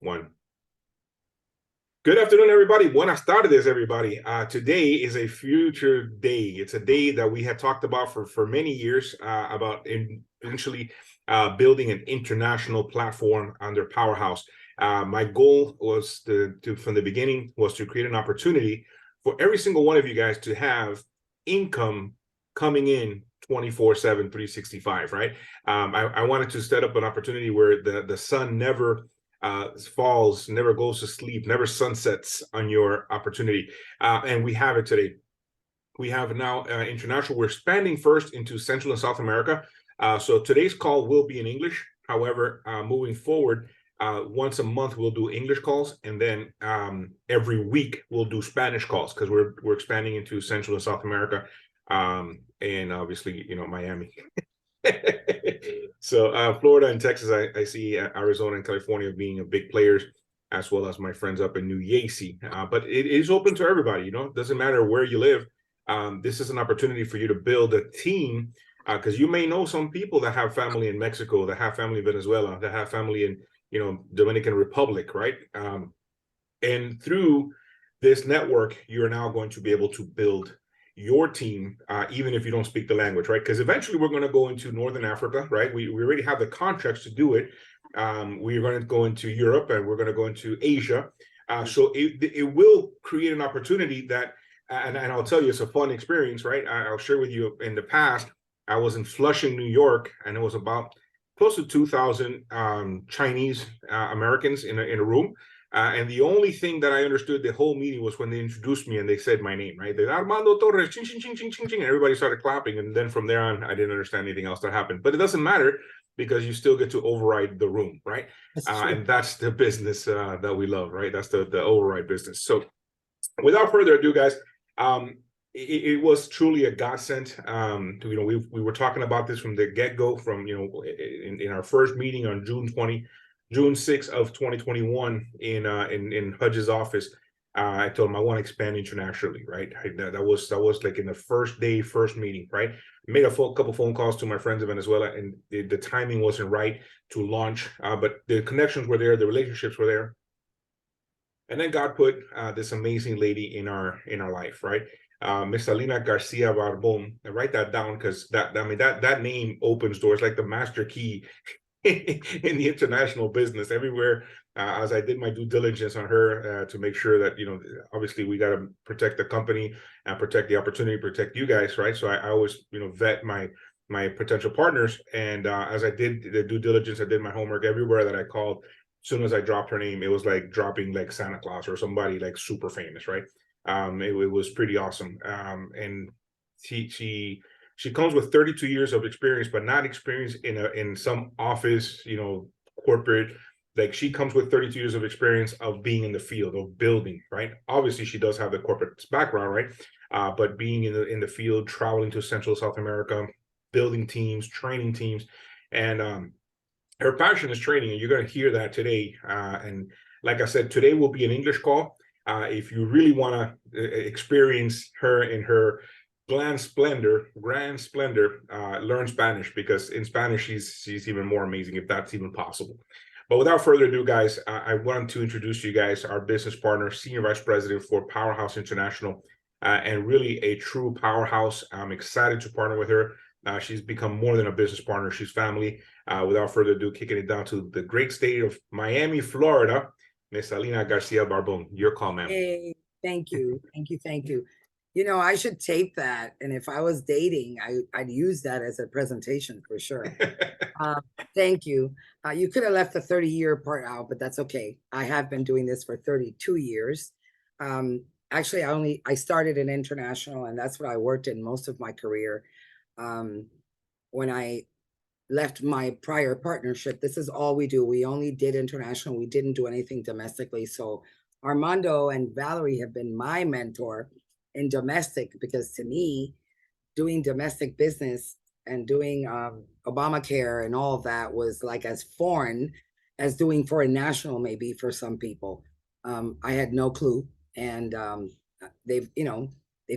One. Good afternoon, everybody. Buenas tardes, everybody. Today is a future day. It's a day that we had talked about for many years about eventually building an international platform under Powerhouse. My goal was from the beginning was to create an opportunity for every single one of you guys to have income coming in 24/7, 365, right? I wanted to set up an opportunity where the sun never falls, never goes to sleep, never sunsets on your opportunity. And we have it today. We have now international. We're expanding first into Central and South America. So today's call will be in English. However, moving forward, once a month we'll do English calls, and then every week we'll do Spanish calls because we're expanding into Central and South America, and obviously, Miami. So Florida and Texas, I see Arizona and California being a big players, as well as my friends up in New Jersey. But it is open to everybody. It doesn't matter where you live. This is an opportunity for you to build a team, because you may know some people that have family in Mexico, that have family in Venezuela, that have family in Dominican Republic, right? And through this network, you're now going to be able to build your team, even if you don't speak the language, right? Because eventually we're going to go into Northern Africa, right? We already have the contracts to do it. We're going to go into Europe, and we're going to go into Asia. So it will create an opportunity that, and I'll tell you, it's a fun experience, right? I'll share with you. In the past, I was in Flushing, New York, and it was about close to 2,000 Chinese Americans in a room. And the only thing that I understood the whole meeting was when they introduced me and they said my name, right? They Armando Torres, ching, ching, ching, ching, ching, ching. And everybody started clapping. And then from there on, I didn't understand anything else that happened. But it doesn't matter, because you still get to override the room, right? And that's the business that we love, right? That's the override business. So without further ado, guys, it was truly a godsend. We were talking about this from the get-go, from in our first meeting on June 6th of 2021 in Hudge's office. I told him I want to expand internationally, right? That was like in the first meeting, right? I made a couple phone calls to my friends in Venezuela, and the timing wasn't right to launch, but the connections were there, the relationships were there. And then God put this amazing lady in our life, right? Miss Alina Garcia Barbon. And write that down, because that name opens doors like the master key in the international business everywhere. As I did my due diligence on her to make sure that obviously we got to protect the company and protect the opportunity, protect you guys, right? So I always vet my potential partners, and as I did the due diligence, I did my homework everywhere that I called. As soon as I dropped her name, it was like dropping like Santa Claus or somebody like super famous, right? It was pretty awesome. And she comes with 32 years of experience, but not experience in some office, corporate. Like, she comes with 32 years of experience of being in the field of building, right? Obviously, she does have the corporate background, right? But being in the field, traveling to Central South America, building teams, training teams, and her passion is training, and you're going to hear that today. And like I said, today will be an English call. If you really want to experience her in her grand splendor, learn Spanish, because in Spanish she's even more amazing, if that's even possible. But without further ado, guys, I want to introduce to you guys our business partner, Senior Vice President for Powerhouse International, and really a true powerhouse. I'm excited to partner with her. She's become more than a business partner. She's family. Without further ado, kicking it down to the great state of Miami, Florida, Miss Alina Garcia Barbon. Your call, ma'am. Hey, thank you. I should tape that. And if I was dating, I'd use that as a presentation for sure. Thank you. You could have left the 30-year part out, but that's okay. I have been doing this for 32 years. Actually, I started in international, and that's what I worked in most of my career. When I left my prior partnership, this is all we do. We only did international. We didn't do anything domestically. So Armando and Valerie have been my mentor in domestic, because to me, doing domestic business and doing Obamacare and all of that was like as foreign as doing foreign national, maybe for some people. I had no clue, and they've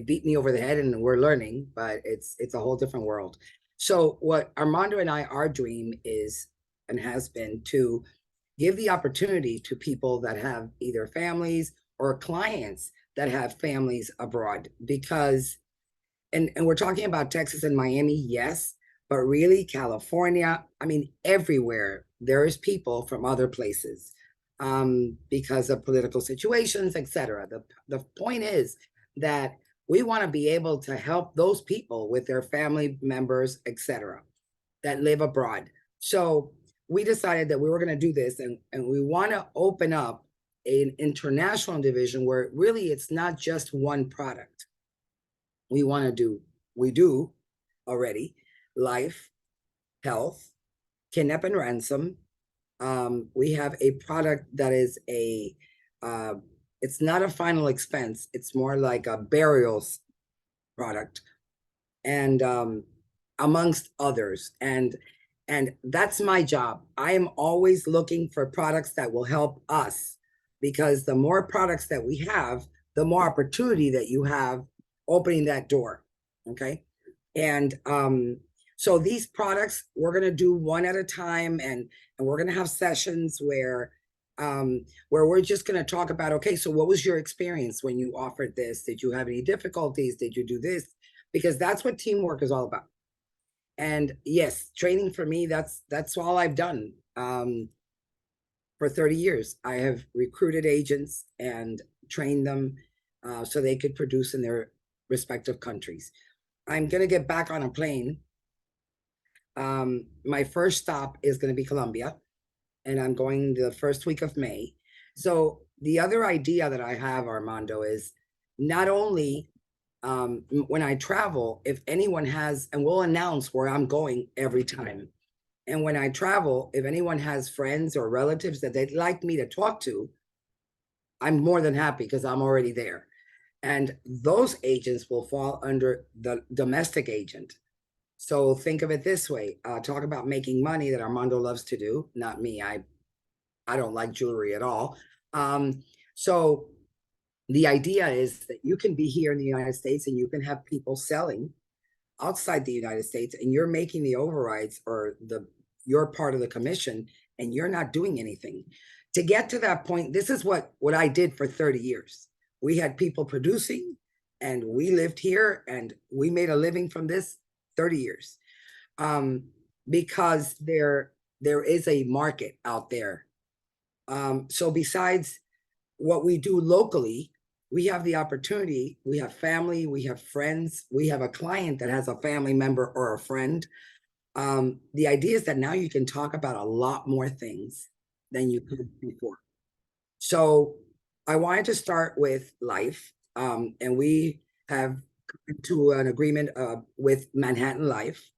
beat me over the head, and we're learning, but it's a whole different world. So what Armando and I, our dream is and has been to give the opportunity to people that have either families or clients that have families abroad, because, and we're talking about Texas and Miami, yes, but really California, I mean, everywhere there is people from other places, because of political situations, etc. The point is that we want to be able to help those people with their family members, etc., that live abroad. So we decided that we were going to do this, and we want to open up an international division where really it's not just one product. We do already life, health, kidnap and ransom. We have a product that is it's not a final expense. It's more like a burials product, and amongst others. And that's my job. I am always looking for products that will help us, because the more products that we have, the more opportunity that you have opening that door. Okay. And so these products, we're going to do one at a time, and we're going to have sessions where we're just going to talk about, okay, so what was your experience when you offered this? Did you have any difficulties? Did you do this? Because that's what teamwork is all about. And yes, training for me, that's all I've done. For 30 years, I have recruited agents and trained them so they could produce in their respective countries. I'm going to get back on a plane. My first stop is going to be Colombia, and I'm going the first week of May. So the other idea that I have, Armando, is not only when I travel, if anyone has, and we'll announce where I'm going every time. And when I travel, if anyone has friends or relatives that they'd like me to talk to, I'm more than happy, because I'm already there. And those agents will fall under the domestic agent. So think of it this way, talk about making money that Armando loves to do, not me. I don't like jewelry at all. So the idea is that you can be here in the United States and you can have people selling outside the United States, and you're making the overrides or your part of the commission, and you're not doing anything. To get to that point, this is what I did for 30 years. We had people producing, and we lived here, and we made a living from this 30 years. Because there is a market out there. So besides what we do locally, we have the opportunity, we have family, we have friends, we have a client that has a family member or a friend. The idea is that now you can talk about a lot more things than you could before. So I wanted to start with life, and we have come to an agreement with Manhattan Life,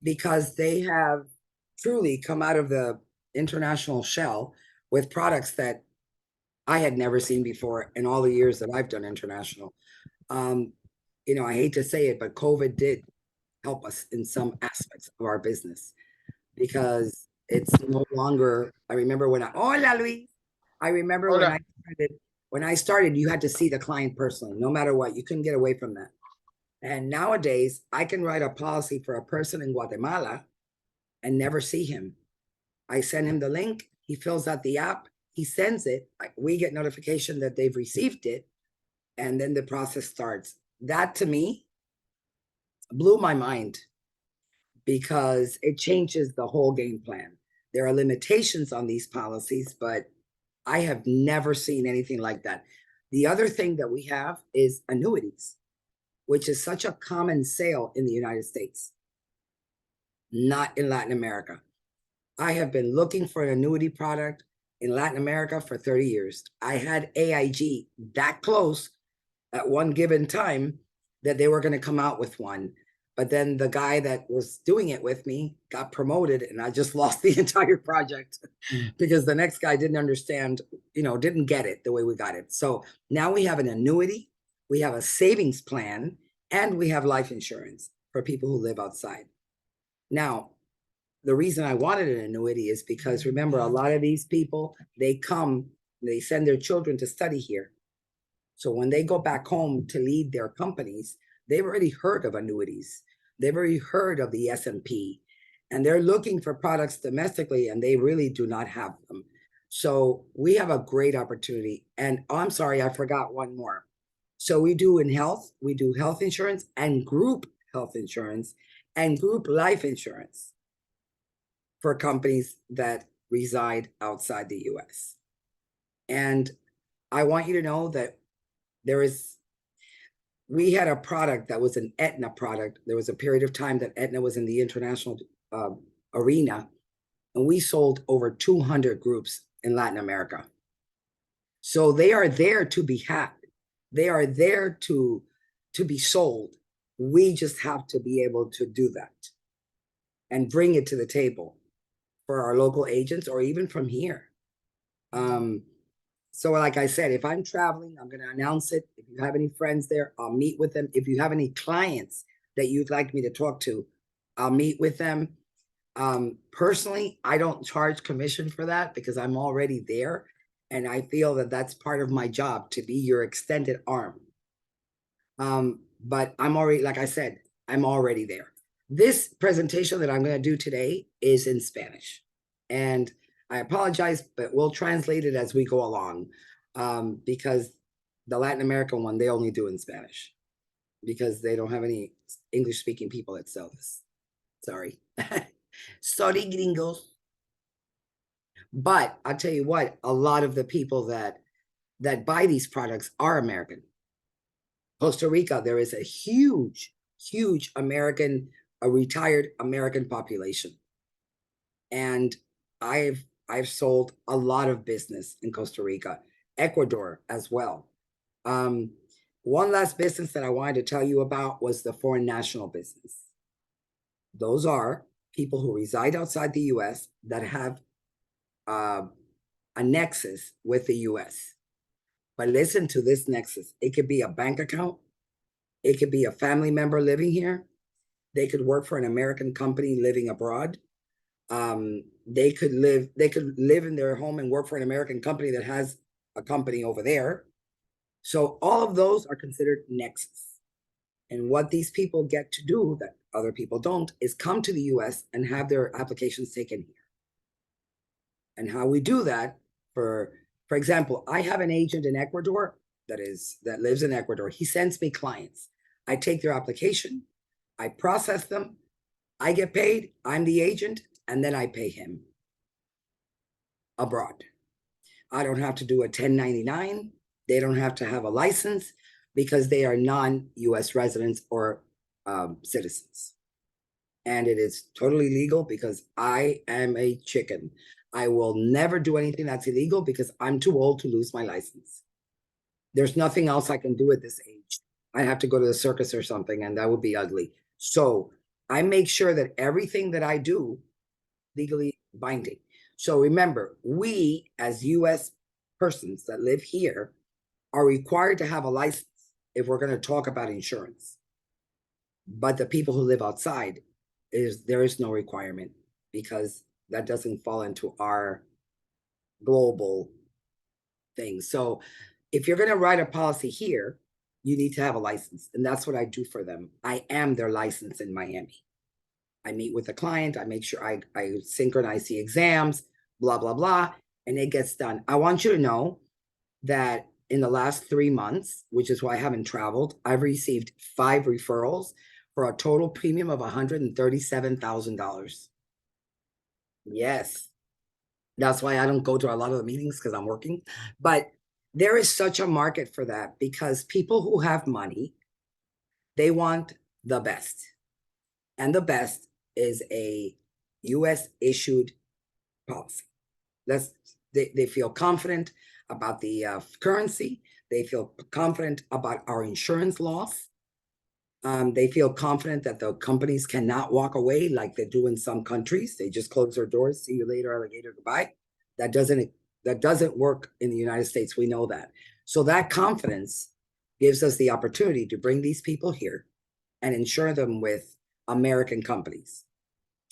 because they have truly come out of the international shell with products that I had never seen before in all the years that I've done international. You know, I hate to say it, but COVID did help us in some aspects of our business, because it's no longer, I remember when hola Luis. I remember Hola. when I started, you had to see the client personally, no matter what. You couldn't get away from that. And nowadays, I can write a policy for a person in Guatemala and never see him. I send him the link, he fills out the app, he sends it, we get notification that they've received it, and then the process starts. That to me blew my mind, because it changes the whole game plan. There are limitations on these policies, but I have never seen anything like that. The other thing that we have is annuities, which is such a common sale in the United States, not in Latin America. I have been looking for an annuity product in Latin America for 30 years. I had AIG that close at one given time that they were going to come out with one. But then the guy that was doing it with me got promoted, and I just lost the entire project because the next guy didn't understand, you know, didn't get it the way we got it. So now we have an annuity, we have a savings plan, and we have life insurance for people who live outside. Now, the reason I wanted an annuity is because, remember, a lot of these people, they send their children to study here. So when they go back home to lead their companies, they've already heard of annuities. They've already heard of the S&P. and they're looking for products domestically, and they really do not have them. So we have a great opportunity. And oh, I'm sorry, I forgot one more. So we do health insurance and group health insurance and group life insurance for companies that reside outside the US. And I want you to know that we had a product that was an Aetna product. There was a period of time that Aetna was in the international arena, and we sold over 200 groups in Latin America. So they are there to be had. They are there to be sold. We just have to be able to do that and bring it to the table for our local agents or even from here. So like I said, if I'm traveling, I'm going to announce it. If you have any friends there, I'll meet with them. If you have any clients that you'd like me to talk to, I'll meet with them. Personally, I don't charge commission for that because I'm already there. And I feel that that's part of my job, to be your extended arm. But I'm already, like I said, I'm already there. This presentation that I'm going to do today is in Spanish. And I apologize, but we'll translate it as we go along, because the Latin American one, they only do in Spanish because they don't have any English-speaking people that sell this. Sorry. Sorry, gringos. But I'll tell you what, a lot of the people that buy these products are American. Costa Rica, there is a huge American, a retired American population. And I've sold a lot of business in Costa Rica, Ecuador as well. One last business that I wanted to tell you about was the foreign national business. Those are people who reside outside the US that have a nexus with the US. But listen to this nexus. It could be a bank account. It could be a family member living here. They could work for an American company living abroad. They could live in their home and work for an American company that has a company over there. So all of those are considered nexus. And what these people get to do that other people don't is come to the US and have their applications taken here. And how we do that, for example, I have an agent in Ecuador that lives in Ecuador. He sends me clients. I take their application, I process them, I get paid, I'm the agent, and then I pay him abroad. I don't have to do a 1099. They don't have to have a license because they are non-US residents or citizens. And it is totally legal because I am a chicken. I will never do anything that's illegal because I'm too old to lose my license. There's nothing else I can do at this age. I have to go to the circus or something, and that would be ugly. So I make sure that everything that I do legally binding. So remember, we as US persons that live here are required to have a license if we're going to talk about insurance. But the people who live outside, there is no requirement because that doesn't fall into our global thing. So if you're going to write a policy here, you need to have a license. And that's what I do for them. I am their license in Miami. I meet with the client. I make sure I synchronize the exams, blah, blah, blah, and it gets done. I want you to know that in the last 3 months, which is why I haven't traveled, I've received 5 referrals for a total premium of $137,000. Yes. That's why I don't go to a lot of the meetings because I'm working. But there is such a market for that because people who have money, they want the best. And the best is a US issued policy. They feel confident about the currency. They feel confident about our insurance laws. They feel confident that the companies cannot walk away like they do in some countries. They just close their doors. See you later, alligator, goodbye. That doesn't work in the United States. We know that. So that confidence gives us the opportunity to bring these people here and insure them with American companies,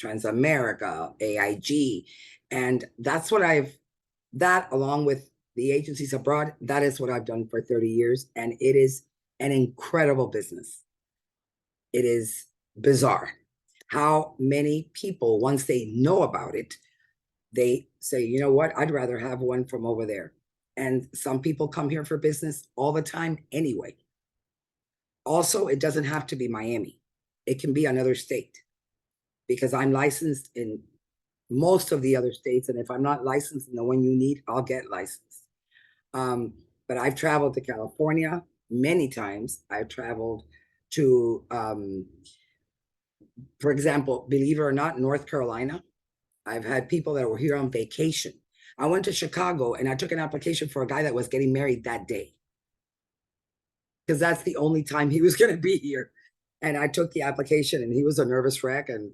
Transamerica, AIG. And that's what that along with the agencies abroad, that is what I've done for 30 years. And it is an incredible business. It is bizarre. how many people, once they know about it, they say, you know what, I'd rather have one from over there. And some people come here for business all the time anyway. Also, it doesn't have to be Miami. It can be another state, because I'm licensed in most of the other states. And if I'm not licensed in the one you need, I'll get licensed. But I've traveled to California many times. I've traveled to, for example, believe it or not, North Carolina. I've had people that were here on vacation. I went to Chicago and I took an application for a guy that was getting married that day, because that's the only time he was going to be here. And I took the application, and he was a nervous wreck, and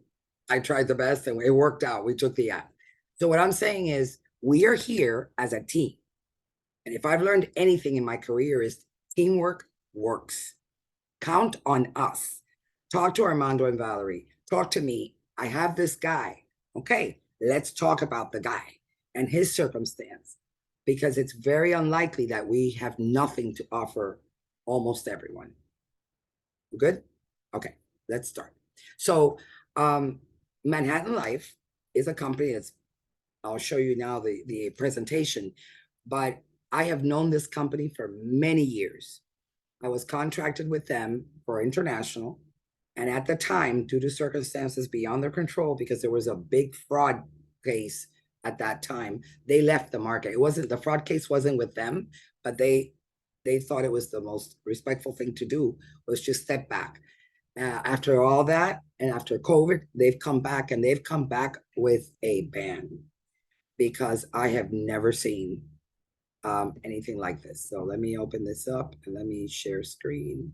I tried the best, and it worked out. We took the app. So what I'm saying is, we are here as a team. And if I've learned anything in my career, is teamwork works. Count on us. Talk to Armando and Valerie. Talk to me. I have this guy. Okay, let's talk about the guy and his circumstance, because it's very unlikely that we have nothing to offer almost everyone. Good? Okay, let's start. So Manhattan Life is a company that's, I'll show you now the presentation, but I have known this company for many years. I was contracted with them for international. And at the time, due to circumstances beyond their control, because there was a big fraud case at that time, they left the market. It wasn't, the fraud case wasn't with them, but they thought it was the most respectful thing to do, was just step back. After all that, and after COVID, they've come back, and they've come back with a ban, because I have never seen anything like this. So let me open this up and let me share screen.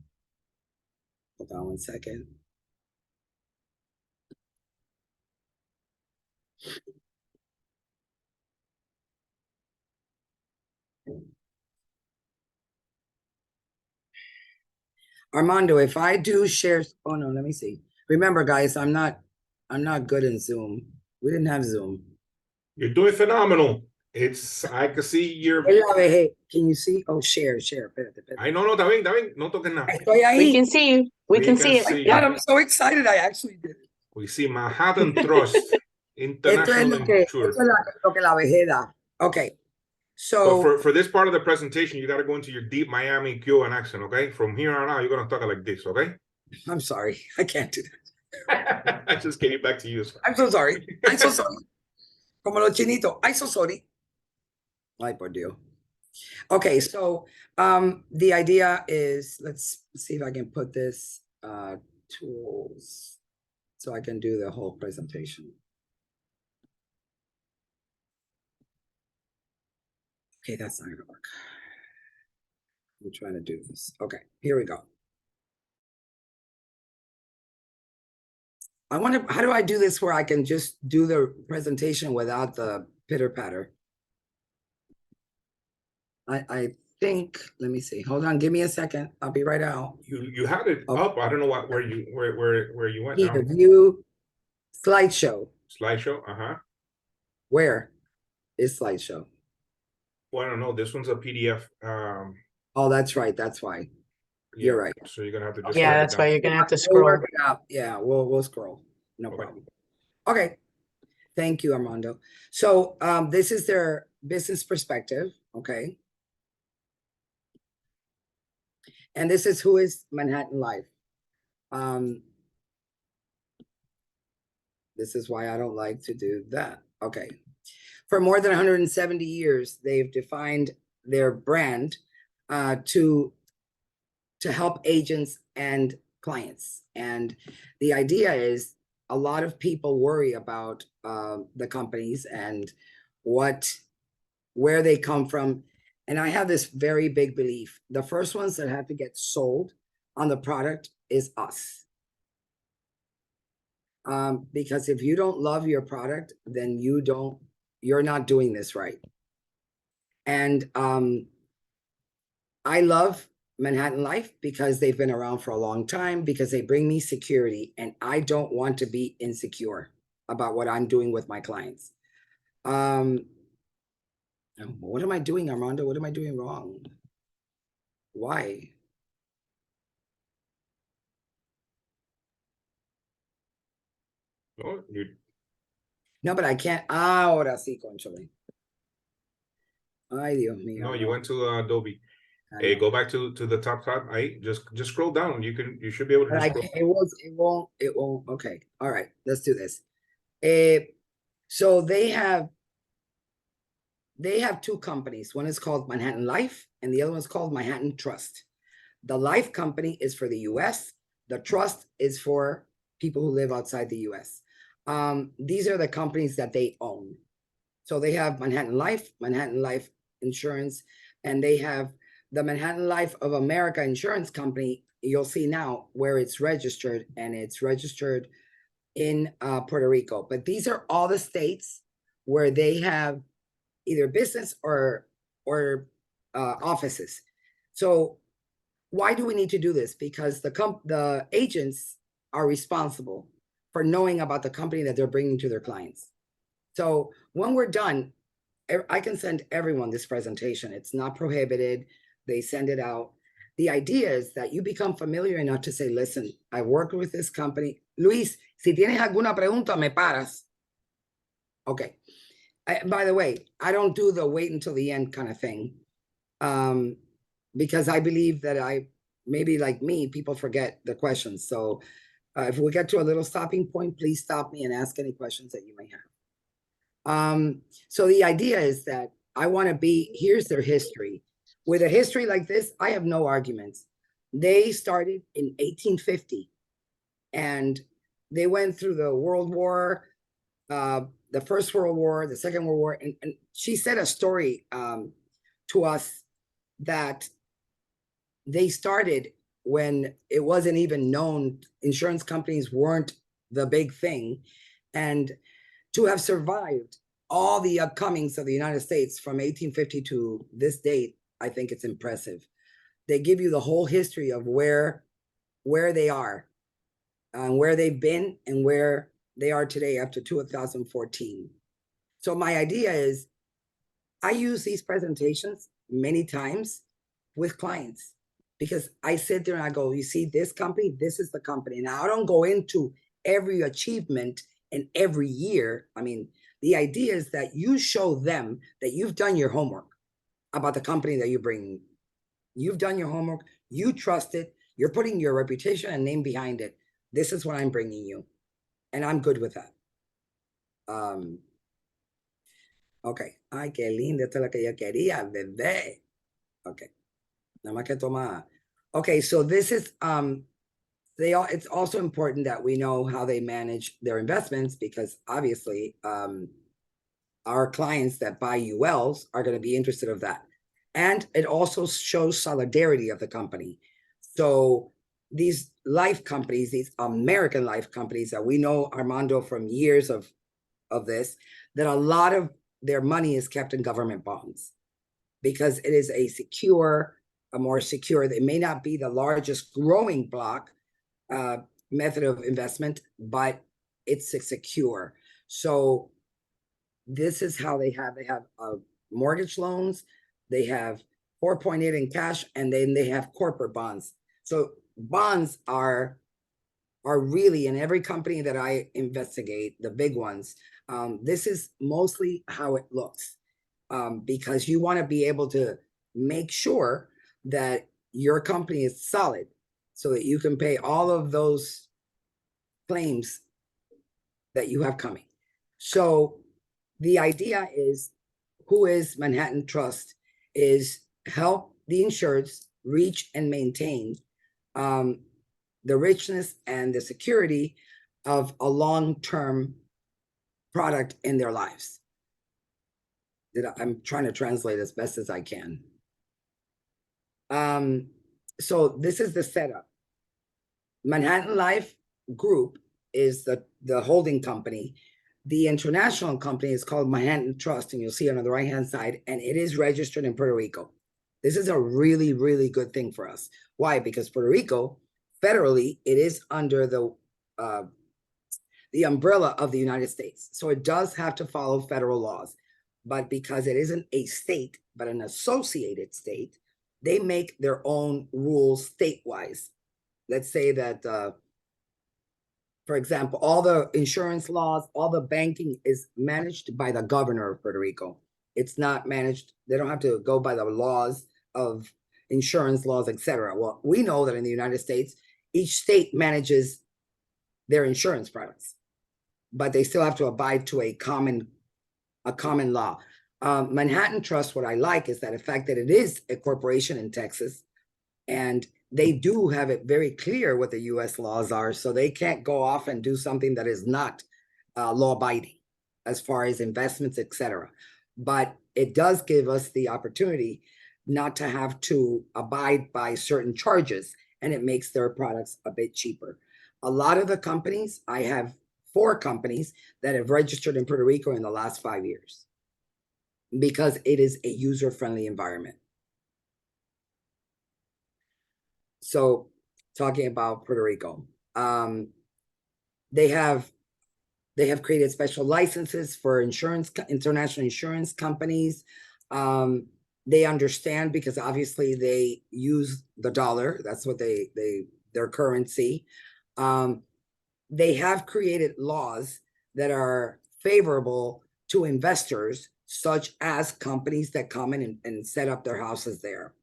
Hold on one second. Armando, if I do share, oh no, let me see. Remember, guys, I'm not good in Zoom. We didn't have Zoom. You're doing phenomenal. I can see your. Hey, can you see? Oh, share. Espérate. I no, está bien, no toques nada. Estoy ahí. We can see you. We can see My it. God, I'm so excited. I actually did it. We see Manhattan Trust Esto es International lo que, Insurance. esto es lo que la vejez da. Okay. So So for this part of the presentation, you got to go into your deep Miami Cuban accent, okay? From here on out, you're going to talk like this, okay? I'm sorry. I can't do that. I just gave it back to you. I'm so sorry. I'm so sorry. Como los chinitos. I'm so sorry. Ay, por Dios. Okay, so the idea is, let's see if I can put this tools so I can do the whole presentation. Okay, that's not gonna work. I'm trying to do this. Okay, here we go. I wonder, how do I do this where I can just do the presentation without the pitter patter? I think, let me see. Hold on, give me a second. I'll be right out. You had it Okay. up. I don't know where you went Here, now. view slideshow. Slideshow. Where is slideshow? Well, I don't know. This one's a PDF. Oh, that's right. That's why. Yeah, You're right. So you're gonna have to just. Yeah, write it that's down. why you're gonna have to We'll scroll. work it out. Yeah, we'll scroll. No Okay. problem. Okay. Thank you, Armando. So this is their business perspective. Okay. And this is who is Manhattan Life. This is why I don't like to do that. Okay. For more than 170 years, they've defined their brand to help agents and clients. And the idea is, a lot of people worry about the companies and where they come from. And I have this very big belief. The first ones that have to get sold on the product is us. Because if you don't love your product, then you're not doing this right. And I love Manhattan Life because they've been around for a long time, because they bring me security, and I don't want to be insecure about what I'm doing with my clients. What am I doing, Armando? What am I doing wrong? Why? Oh, you No, but I can't. Ahora sí, conchole. Ay, Dios mío. no, you no. went to Adobe. I Hey, know. go back to the top. I just scroll down. You should be able to But just I scroll. can't, it won't. Okay. All right. Let's do this. So they have two companies. One is called Manhattan Life and the other one is called Manhattan Trust. The life company is for the US. The trust is for people who live outside the US. These are the companies that they own. So they have Manhattan Life Insurance, and they have the Manhattan Life of America Insurance Company. You'll see now where it's registered, and it's registered in Puerto Rico. But these are all the states where they have either business or offices. So why do we need to do this? Because the agents are responsible for knowing about the company that they're bringing to their clients. So when we're done, I can send everyone this presentation. It's not prohibited. They send it out. The idea is that you become familiar enough to say, listen, I worked with this company. Luis, si tienes alguna pregunta, me paras. Okay. By the way, I don't do the wait until the end kind of thing. Because I believe that maybe like me, people forget the questions. So if we get to a little stopping point, please stop me and ask any questions that you may have. So the idea is that I want to here's their history. With a history like this, I have no arguments. They started in 1850 and they went through the World War, the First World War, the Second World War. And she said a story to us that they started when it wasn't even known, insurance companies weren't the big thing. And to have survived all the upcomings of the United States from 1850 to this date, I think it's impressive. They give you the whole history of where they are and where they've been and where they are today after 2014. So my idea is I use these presentations many times with clients because I sit there and I go, you see this company, this is the company. Now I don't go into every achievement and every year. I mean, the idea is that you show them that you've done your homework about the company that you bring. You've done your homework, you trust it, you're putting your reputation and name behind it. This is what I'm bringing you. And I'm good with that. Okay. Ay, qué linda, esta es la que yo quería, bebé. Okay. Nada más que toma. Okay, so this is it's also important that we know how they manage their investments because obviously our clients that buy ULs are going to be interested of that. And it also shows solidarity of the company. So these life companies, these American life companies that we know, Armando, from years of this, that a lot of their money is kept in government bonds because it is a more secure, it may not be the largest growing block method of investment, but it's secure. So this is how they have mortgage loans, they have 4.8 in cash, and then they have corporate bonds. So bonds are really in every company that I investigate, the big ones. This is mostly how it looks because you want to be able to make sure that your company is solid so that you can pay all of those claims that you have coming. So the idea is, who is Manhattan Trust, is help the insureds reach and maintain the richness and the security of a long-term product in their lives. I'm trying to translate as best as I can. So this is the setup. Manhattan Life Group is the holding company. The international company is called Manhattan Trust, and you'll see it on the right-hand side, and it is registered in Puerto Rico. This is a really, really good thing for us. Why? Because Puerto Rico, federally, it is under the umbrella of the United States. So it does have to follow federal laws. But because it isn't a state, but an associated state, they make their own rules state-wise. Let's say that, For example, all the insurance laws, all the banking is managed by the governor of Puerto Rico. It's not managed, they don't have to go by the laws of insurance laws, etc. Well, we know that in the United States, each state manages their insurance products, but they still have to abide to a common law. Manhattan Trust, what I like is that the fact that it is a corporation in Texas, and they do have it very clear what the US laws are, so they can't go off and do something that is not law abiding as far as investments, etc. But it does give us the opportunity not to have to abide by certain charges, and it makes their products a bit cheaper. A lot of the companies, I have 4 companies that have registered in Puerto Rico in the last 5 years because it is a user-friendly environment. So talking about Puerto Rico, they have created special licenses for international insurance companies. They understand because obviously they use the dollar. That's what their currency. They have created laws that are favorable to investors, such as companies that come in and set up their houses there.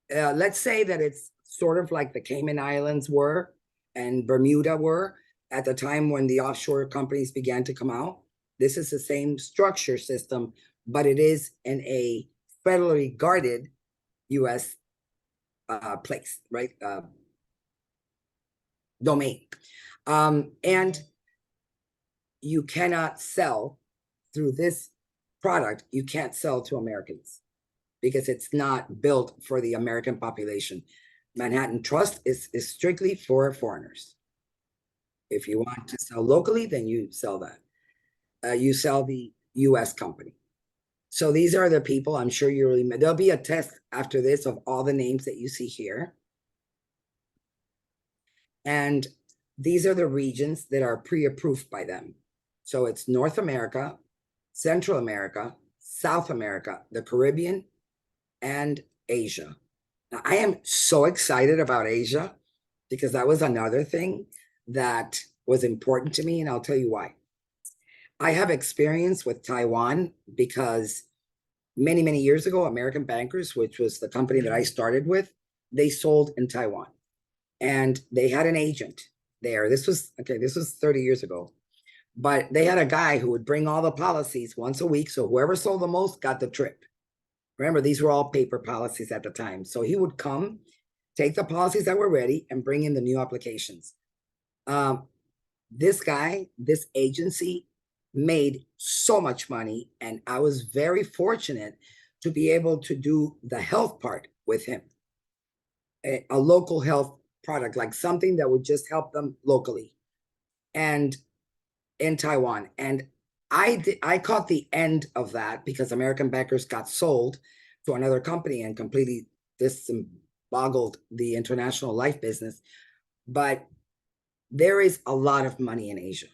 Let's say that it's sort of like the Cayman Islands were and Bermuda were at the time when the offshore companies began to come out. This is the same structure system, but it is in a federally guarded U.S. Place, right? Domain. And you cannot sell through this product, you can't sell to Americans because it's not built for the American population. Manhattan Trust is strictly for foreigners. If you want to sell locally, then you sell that. You sell the US company. So these are the people, I'm sure you really, there'll be a test after this of all the names that you see here. And these are the regions that are pre-approved by them. So it's North America, Central America, South America, the Caribbean, and Asia. Now, I am so excited about Asia because that was another thing that was important to me, and I'll tell you why. I have experience with Taiwan because many, many years ago, American Bankers, which was the company that I started with, they sold in Taiwan. And they had an agent there. This was 30 years ago. But they had a guy who would bring all the policies once a week. So whoever sold the most got the trip. Remember, these were all paper policies at the time. So he would come, take the policies that were ready, and bring in the new applications. This guy, this agency, made so much money, and I was very fortunate to be able to do the health part with him. A local health product, like something that would just help them locally and in Taiwan. And I caught the end of that because American Bankers got sold to another company and completely boggled the international life business. But there is a lot of money in Asia.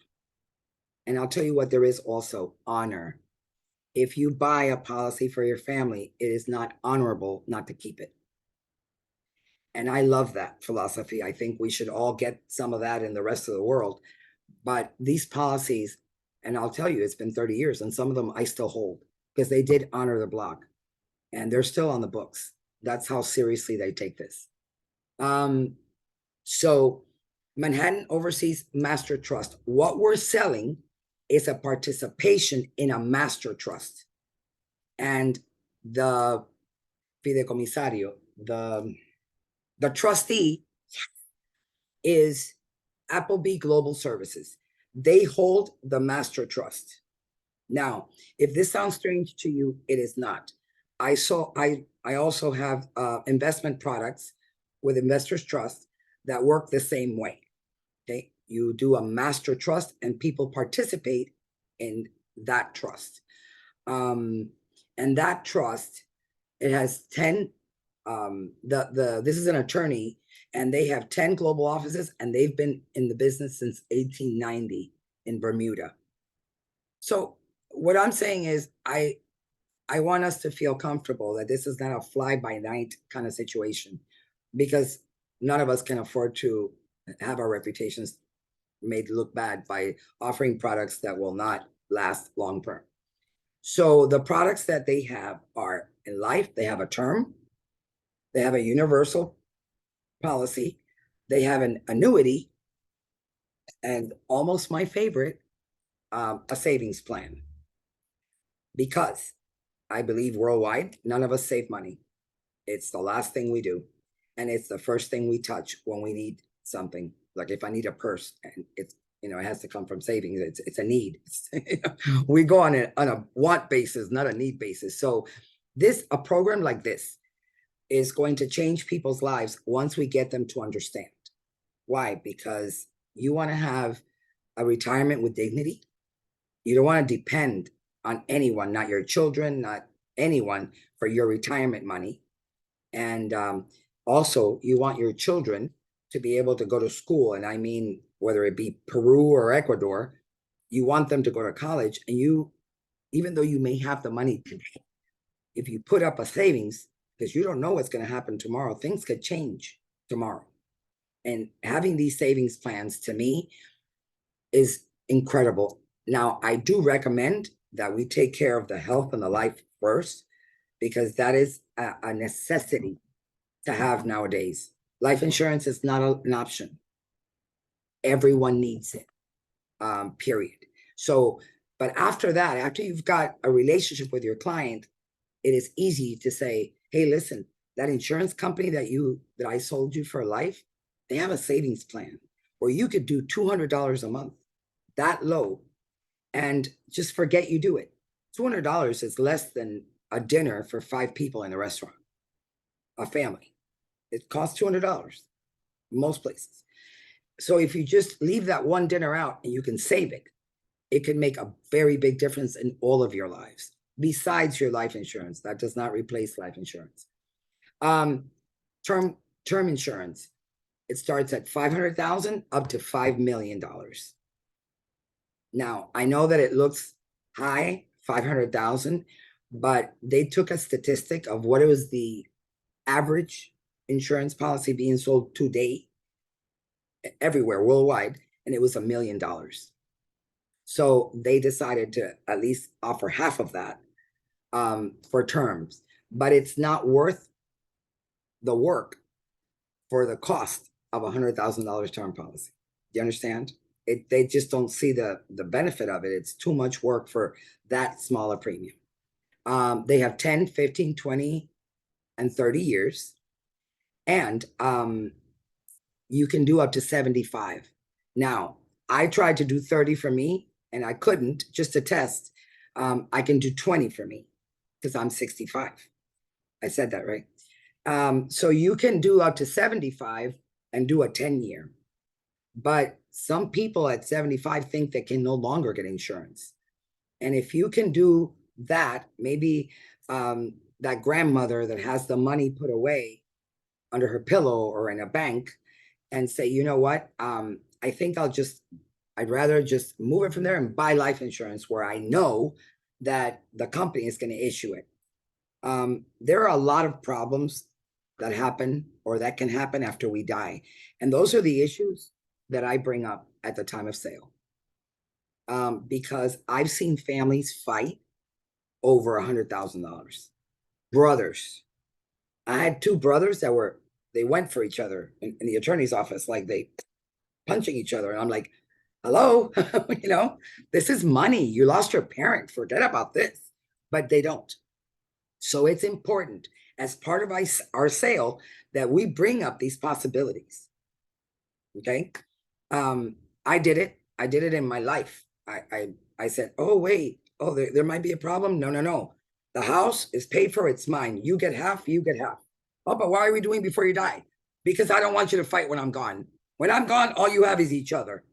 And I'll tell you what, there is also honor. If you buy a policy for your family, it is not honorable not to keep it. And I love that philosophy. I think we should all get some of that in the rest of the world. But these policies, and I'll tell you, it's been 30 years, and some of them I still hold because they did honor the block, and they're still on the books. That's how seriously they take this. So Manhattan Overseas Master Trust, what we're selling is a participation in a master trust. And the fideicomisario, the trustee is Appleby Global Services. They hold the master trust. Now, if this sounds strange to you, it is not. I also have investment products with Investors Trust that work the same way. Okay, you do a master trust and people participate in that trust. And that trust, it has 10, this is an attorney, and they have 10 global offices, and they've been in the business since 1890 in Bermuda. So what I'm saying is I want us to feel comfortable that this is not a fly-by-night kind of situation, because none of us can afford to have our reputations made look bad by offering products that will not last long term. So the products that they have are in life, they have a term, they have a universal policy, they have an annuity, and almost my favorite, a savings plan. Because I believe worldwide, none of us save money. It's the last thing we do. And it's the first thing we touch when we need something. Like if I need a purse, and it's, it has to come from savings. It's a need. We go on a want basis, not a need basis. So a program like this is going to change people's lives once we get them to understand. Why? Because you want to have a retirement with dignity. You don't want to depend on anyone, not your children, not anyone, for your retirement money. And also, you want your children to be able to go to school. And I mean, whether it be Peru or Ecuador, you want them to go to college. And even though you may have the money today, if you put up a savings, because you don't know what's going to happen tomorrow, things could change tomorrow. And having these savings plans, to me, is incredible. Now, I do recommend that we take care of the health and the life first, because that is a necessity to have nowadays. Life insurance is not an option. Everyone needs it, period. So, but after that, after you've got a relationship with your client, it is easy to say, hey, listen, that insurance company that I sold you for life, they have a savings plan where you could do $200 a month, that low, and just forget you do it. $200 is less than a dinner for 5 people in a restaurant, a family. It costs $200 most places. So if you just leave that one dinner out and you can save it, it can make a very big difference in all of your lives. Besides your life insurance, that does not replace life insurance. Term insurance, it starts at $500,000 up to $5 million. Now, I know that it looks high, 500,000, but they took a statistic of what it was the average insurance policy being sold today everywhere worldwide, and it was $1 million. So they decided to at least offer half of that for terms, but it's not worth the work for the cost of $100,000 term policy. Do you understand? They just don't see the benefit of it. It's too much work for that smaller premium. They have 10, 15, 20, and 30 years. And you can do up to 75. Now, I tried to do 30 for me, and I couldn't, just to test. I can do 20 for me because I'm 65. I said that right. So you can do up to 75 and do a 10-year. But some people at 75 think they can no longer get insurance. And if you can do that, maybe that grandmother that has the money put away under her pillow or in a bank, and say, you know what, I think I'd rather just move it from there and buy life insurance where I know that the company is going to issue it. There are a lot of problems that happen or that can happen after we die. And those are the issues that I bring up at the time of sale. Because I've seen families fight over $100,000. Brothers. I had 2 brothers that they went for each other in the attorney's office, like they punching each other. And I'm like, hello, this is money. You lost your parent. Forget about this. But they don't. So it's important as part of our sale that we bring up these possibilities. Okay. I did it. I did it in my life. I said, oh, wait. Oh, there might be a problem. No. The house is paid for. It's mine. You get half. You get half. Oh, but why are we doing before you die? Because I don't want you to fight when I'm gone. When I'm gone, all you have is each other.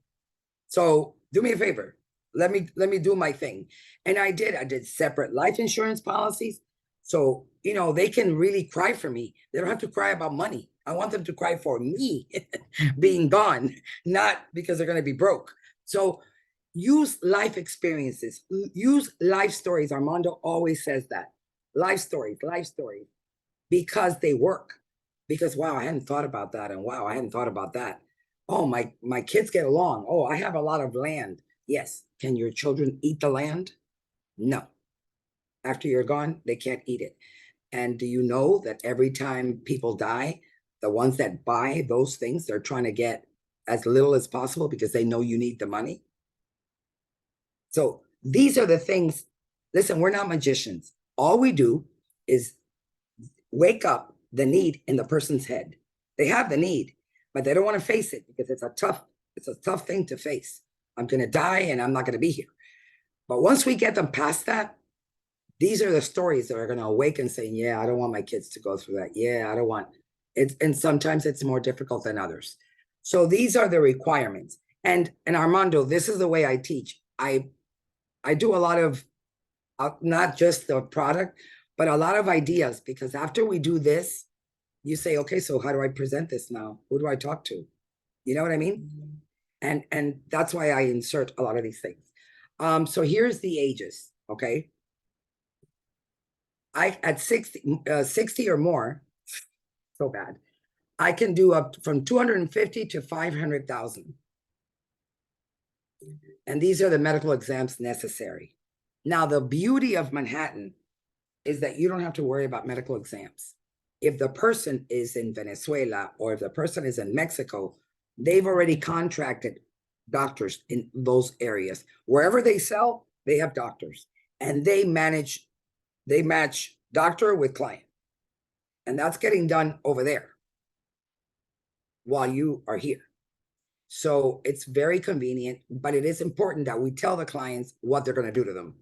So do me a favor. Let me do my thing. And I did separate life insurance policies. So, they can really cry for me. They don't have to cry about money. I want them to cry for me being gone, not because they're going to be broke. So use life experiences, use life stories. Armando always says that. Life stories, because they work. Because, wow, I hadn't thought about that. And wow, I hadn't thought about that. Oh, my kids get along. Oh, I have a lot of land. Yes. Can your children eat the land? No. After you're gone, they can't eat it. And do you know that every time people die, the ones that buy those things, they're trying to get as little as possible because they know you need the money? So these are the things. Listen, we're not magicians. All we do is wake up the need in the person's head. They have the need, but they don't want to face it because it's a tough thing to face. I'm going to die and I'm not going to be here. But once we get them past that, these are the stories that are going to awaken saying, yeah, I don't want my kids to go through that. Yeah, I don't want it. And sometimes it's more difficult than others. So these are the requirements. And Armando, this is the way I teach. I do a lot of not just the product, but a lot of ideas, because after we do this, you say, okay, so how do I present this now? Who do I talk to? You know what I mean? And that's why I insert a lot of these things. So here's the ages, okay? I at 60 or more, so bad. I can do up from 250 to 500,000. And these are the medical exams necessary. Now, the beauty of Manhattan is that you don't have to worry about medical exams. If the person is in Venezuela or if the person is in Mexico, they've already contracted doctors in those areas. Wherever they sell, they have doctors, and they match doctor with client. And that's getting done over there while you are here. So it's very convenient, but it is important that we tell the clients what they're going to do to them,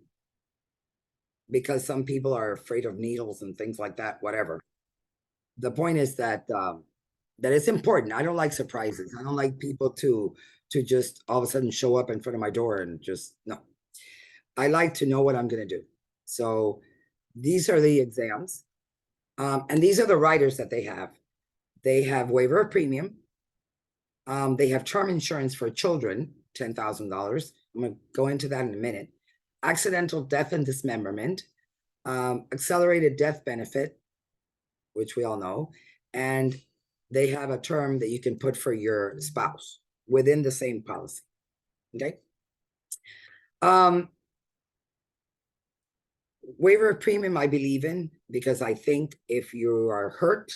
because some people are afraid of needles and things like that, whatever. The point is that that it's important. I don't like surprises. I don't like people to just all of a sudden show up in front of my door and just, no. I like to know what I'm going to do. So these are the exams. And these are the riders that they have. They have waiver of premium. They have term insurance for children, $10,000. I'm going to go into that in a minute. Accidental death and dismemberment, accelerated death benefit, which we all know, and they have a term that you can put for your spouse within the same policy. Okay. Waiver of premium, I believe in, because I think if you are hurt,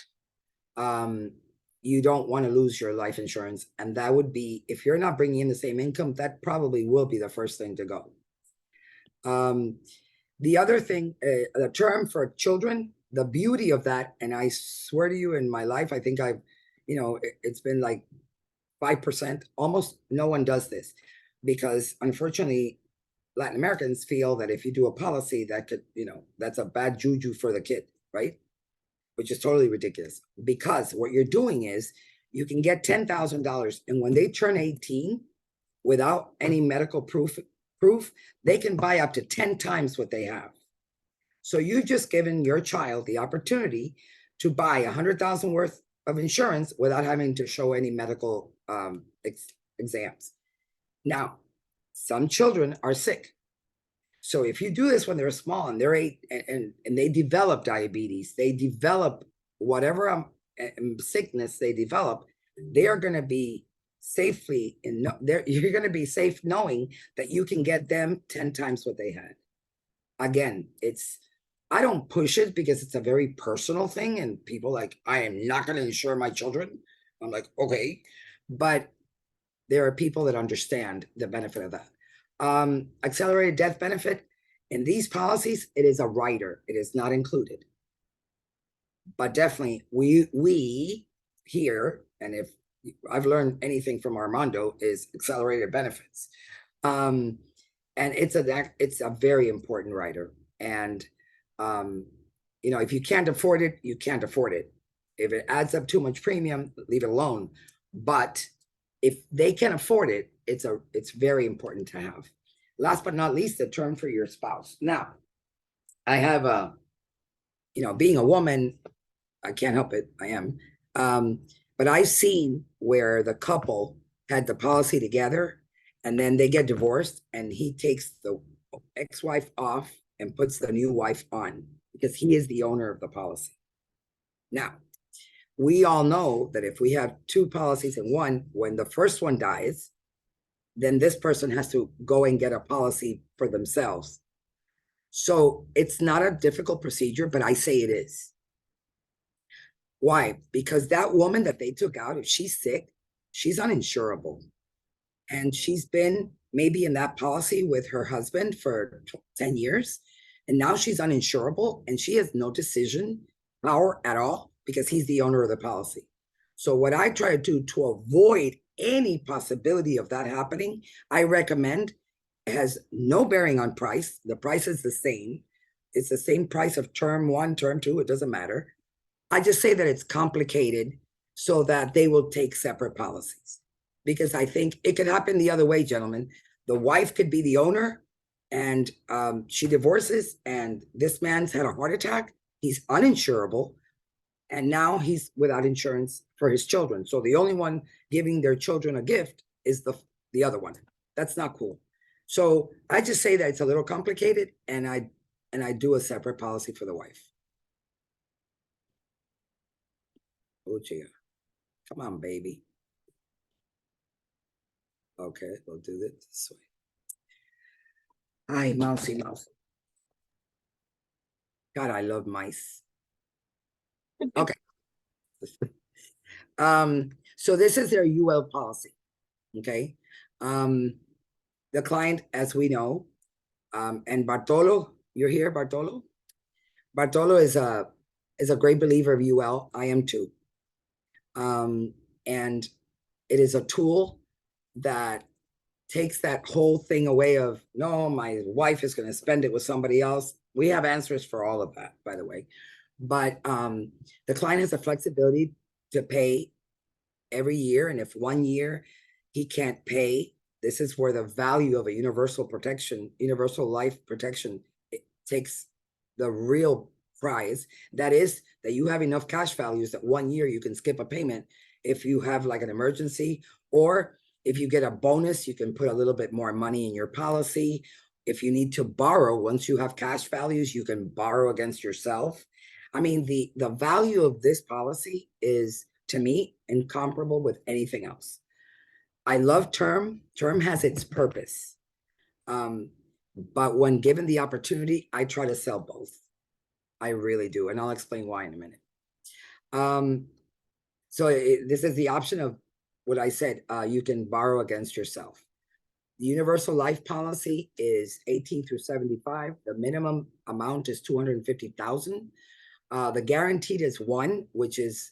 you don't want to lose your life insurance. And that would be, if you're not bringing in the same income, that probably will be the first thing to go. The other thing, the term for children, the beauty of that, and I swear to you in my life, I think I've, it's been like 5%, almost no one does this, because unfortunately, Latin Americans feel that if you do a policy that could, that's a bad juju for the kid, right? Which is totally ridiculous, because what you're doing is you can get $10,000, and when they turn 18, without any medical proof, they can buy up to 10 times what they have. So you've just given your child the opportunity to buy 100,000 worth of insurance without having to show any medical exams. Now, some children are sick. So if you do this when they're small and they're 8 and they develop diabetes, they develop whatever sickness they develop, they are going to be safely you're going to be safe knowing that you can get them 10 times what they had. Again, I don't push it because it's a very personal thing, and people like, I am not going to insure my children. I'm like, okay, but there are people that understand the benefit of that. Accelerated death benefit, in these policies, it is a rider. It is not included. But definitely we here, and if I've learned anything from Armando, is accelerated benefits. And it's a very important rider. And if you can't afford it, you can't afford it. If it adds up too much premium, leave it alone. But if they can afford it, it's very important to have. Last but not least, the term for your spouse. Now, I have being a woman, I can't help it. I am. But I've seen where the couple had the policy together and then they get divorced and he takes the ex-wife off and puts the new wife on because he is the owner of the policy. Now, we all know that if we have two policies in one, when the first one dies, then this person has to go and get a policy for themselves. So it's not a difficult procedure, but I say it is. Why? Because that woman that they took out, if she's sick, she's uninsurable. And she's been maybe in that policy with her husband for 10 years. And now she's uninsurable and she has no decision power at all because he's the owner of the policy. So what I try to do to avoid any possibility of that happening, I recommend, it has no bearing on price. The price is the same. It's the same price of term one, term two, it doesn't matter. I just say that it's complicated so that they will take separate policies. Because I think it could happen the other way, gentlemen. The wife could be the owner and she divorces and this man's had a heart attack. He's uninsurable. And now he's without insurance for his children. So the only one giving their children a gift is the other one. That's not cool. So I just say that it's a little complicated and I do a separate policy for the wife. Oh, Gia. Come on, baby. Okay, we'll do it this way. Hi, mousy mouse. God, I love mice. Okay. So this is their UL policy. Okay. The client, as we know, and Bartolo, you're here, Bartolo? Bartolo is a great believer of UL. I am too. And it is a tool that takes that whole thing away of, no, my wife is going to spend it with somebody else. We have answers for all of that, by the way. But the client has the flexibility to pay every year. And if 1 year he can't pay, this is where the value of a universal life protection, it takes the real prize. That is that you have enough cash values that 1 year you can skip a payment if you have like an emergency, or if you get a bonus, you can put a little bit more money in your policy. If you need to borrow, once you have cash values, you can borrow against yourself. I mean, the value of this policy is, to me, incomparable with anything else. I love term. Term has its purpose. But when given the opportunity, I try to sell both. I really do. And I'll explain why in a minute. This is the option of what I said. You can borrow against yourself. The universal life policy is 18 through 75. The minimum amount is 250,000. The guaranteed is 1, which is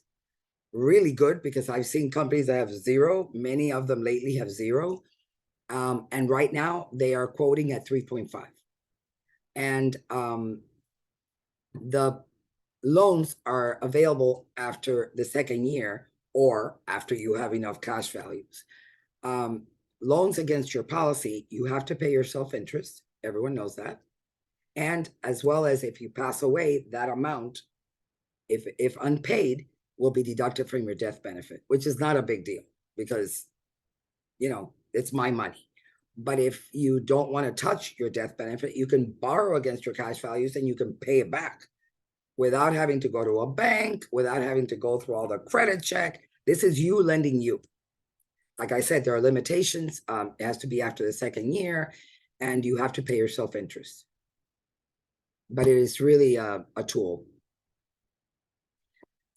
really good because I've seen companies that have 0. Many of them lately have 0. And right now they are quoting at 3.5. And the loans are available after the 2nd year or after you have enough cash values. Loans against your policy, you have to pay yourself interest. Everyone knows that. And as well as if you pass away, that amount, if unpaid, will be deducted from your death benefit, which is not a big deal because, you know, it's my money. But if you don't want to touch your death benefit, you can borrow against your cash values and you can pay it back without having to go to a bank, without having to go through all the credit check. This is you lending you. Like I said, there are limitations. It has to be after the 2nd year and you have to pay yourself interest. But it is really a tool.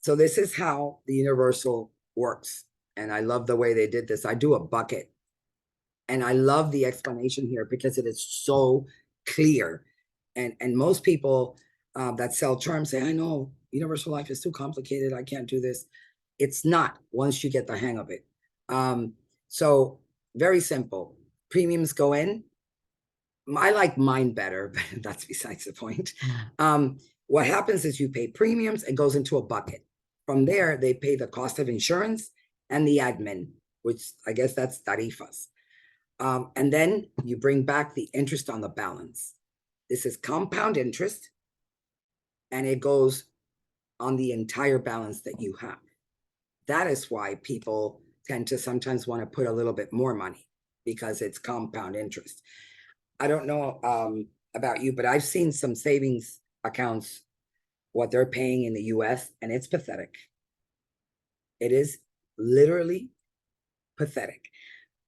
So this is how the universal works. And I love the way they did this. I do a bucket. And I love the explanation here because it is so clear. And most people that sell terms say, I know universal life is too complicated. I can't do this. It's not once you get the hang of it. So very simple. Premiums go in. I like mine better, but that's besides the point. What happens is you pay premiums, it goes into a bucket. From there, they pay the cost of insurance and the admin, which I guess that's tarifas. And then you bring back the interest on the balance. This is compound interest, and it goes on the entire balance that you have. That is why people tend to sometimes want to put a little bit more money because it's compound interest. I don't know about you, but I've seen some savings accounts, what they're paying in the US, and it's pathetic. It is literally pathetic.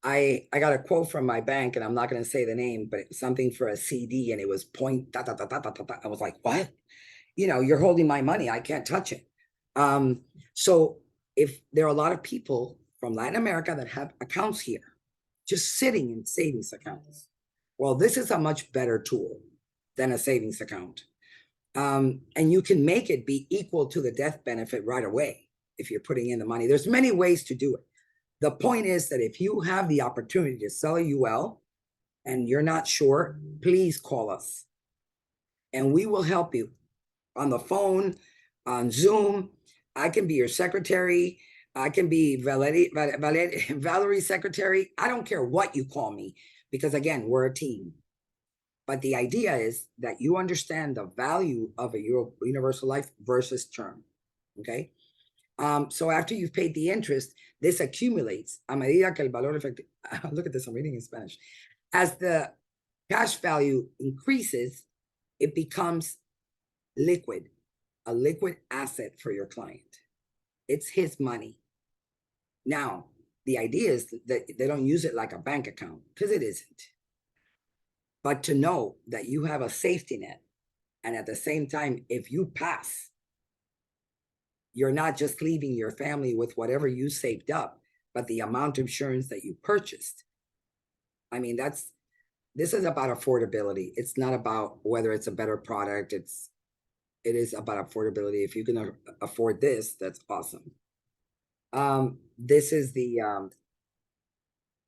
I got a quote from my bank, and I'm not going to say the name, but it was something for a CD, and it was point da, da, da, da, da, da, da. I was like, what? You know, you're holding my money. I can't touch it. So if there are a lot of people from Latin America that have accounts here, just sitting in savings accounts. Well, this is a much better tool than a savings account. And you can make it be equal to the death benefit right away if you're putting in the money. There's many ways to do it. The point is that if you have the opportunity to sell a UL and you're not sure, please call us and we will help you on the phone, on Zoom. I can be your secretary. I can be Valerie's secretary. I don't care what you call me because, again, we're a team. But the idea is that you understand the value of a universal life versus term, okay? So after you've paid the interest, this accumulates a medida que el valor efectivo. Look at this, I'm reading in Spanish. As the cash value increases, it becomes liquid, a liquid asset for your client. It's his money. Now, the idea is that they don't use it like a bank account because it isn't. But to know that you have a safety net, and at the same time, if you pass, you're not just leaving your family with whatever you saved up, but the amount of insurance that you purchased. I mean, this is about affordability. It's not about whether it's a better product. It is about affordability. If you can afford this, that's awesome. This is the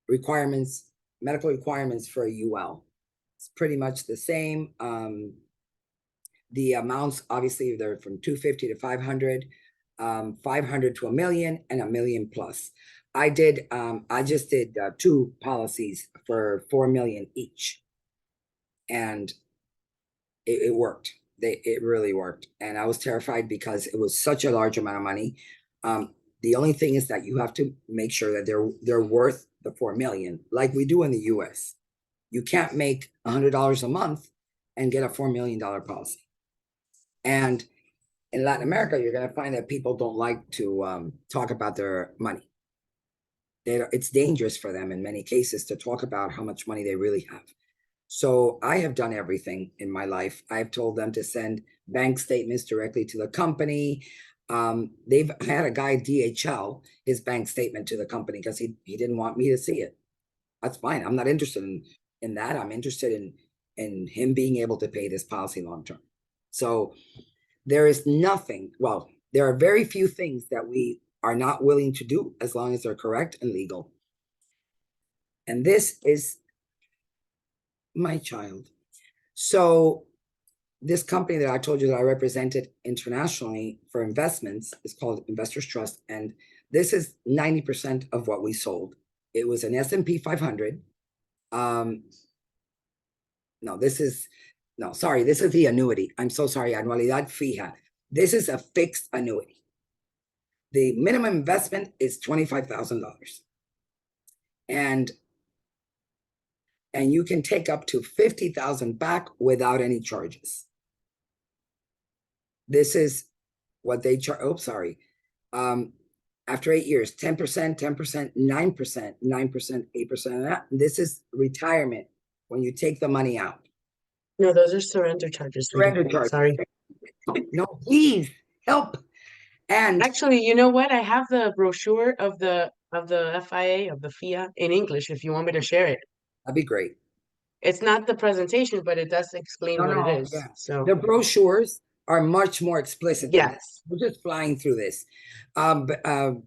requirements, medical requirements for a UL. It's pretty much the same. The amounts, obviously, they're from 250 to 500. 500 to $1 million and $1 million plus. I just did 2 policies for 4 million each, and it worked. It really worked, and I was terrified because it was such a large amount of money. The only thing is that you have to make sure that they're worth the 4 million, like we do in the U.S. You can't make $100 a month and get a $4 million policy, and in Latin America, you're going to find that people don't like to talk about their money. It's dangerous for them in many cases to talk about how much money they really have. So I have done everything in my life. I've told them to send bank statements directly to the company. They've had a guy DHL his bank statement to the company because he didn't want me to see it. That's fine. I'm not interested in that. I'm interested in him being able to pay this policy long term. So there is nothing, well, there are very few things that we are not willing to do as long as they're correct and legal. And this is my child. So this company that I told you that I represented internationally for investments is called Investors Trust. And this is 90% of what we sold. It was an S&P 500. This is the annuity. I'm so sorry, anualidad fija. This is a fixed annuity. The minimum investment is $25,000. And you can take up to $50,000 back without any charges. This is what they charge. Oh, sorry. After 8 years, 10%, 10%, 9%, 9%, 8%. This is retirement when you take the money out. No, those are surrender charges. Surrender charges. Sorry. No, please help. And actually, you know what? I have the brochure of the FIA of the FIA in English. If you want me to share it, that'd be great. It's not the presentation, but it does explain what it is. Yeah. So the brochures are much more explicit. Yes, we're just flying through this. Valerie,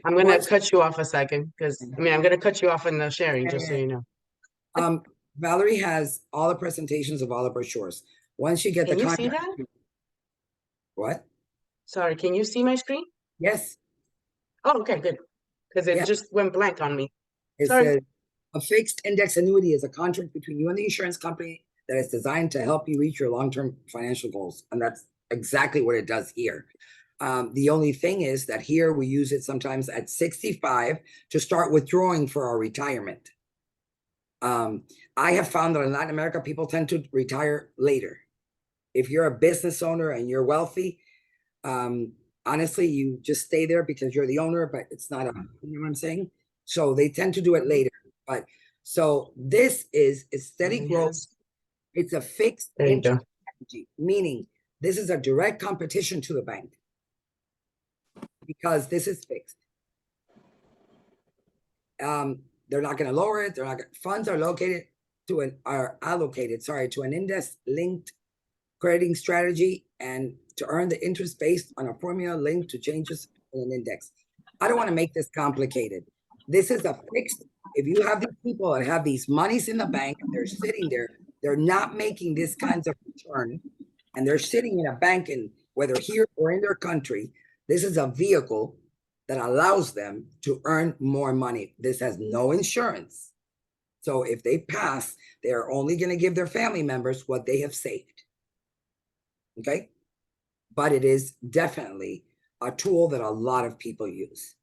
I'm going to cut you off a second because I'm going to cut you off in the sharing, just so you know. Valerie has all the presentations of all the brochures. Once you get Can the you contract, see that? What? Sorry, can you see my screen? Yes. Oh, okay, good. Because it just went blank on me. It says a fixed index annuity is a contract between you and the insurance company that is designed to help you reach your long-term financial goals. And that's exactly what it does here. The only thing is that here we use it sometimes at 65 to start withdrawing for our retirement. I have found that in Latin America, people tend to retire later. If you're a business owner and you're wealthy, honestly, you just stay there because you're the owner, but it's not a, you know what I'm saying? So they tend to do it later. But so this is a steady growth. Yes. It's a fixed There you go. interest strategy, meaning this is a direct competition to the bank because this is fixed. They're not going to lower it. They're not gonna, funds are allocated, sorry, to an index linked crediting strategy and to earn the interest based on a formula linked to changes in an index. I don't want to make this complicated. This is a fixed, if you have these people that have these monies in the bank, they're sitting there, they're not making this kinds of return, and they're sitting in a bank in whether here or in their country, this is a vehicle that allows them to earn more money. This has no insurance. So if they pass, they're only going to give their family members what they have saved. Okay? But it is definitely a tool that a lot of people use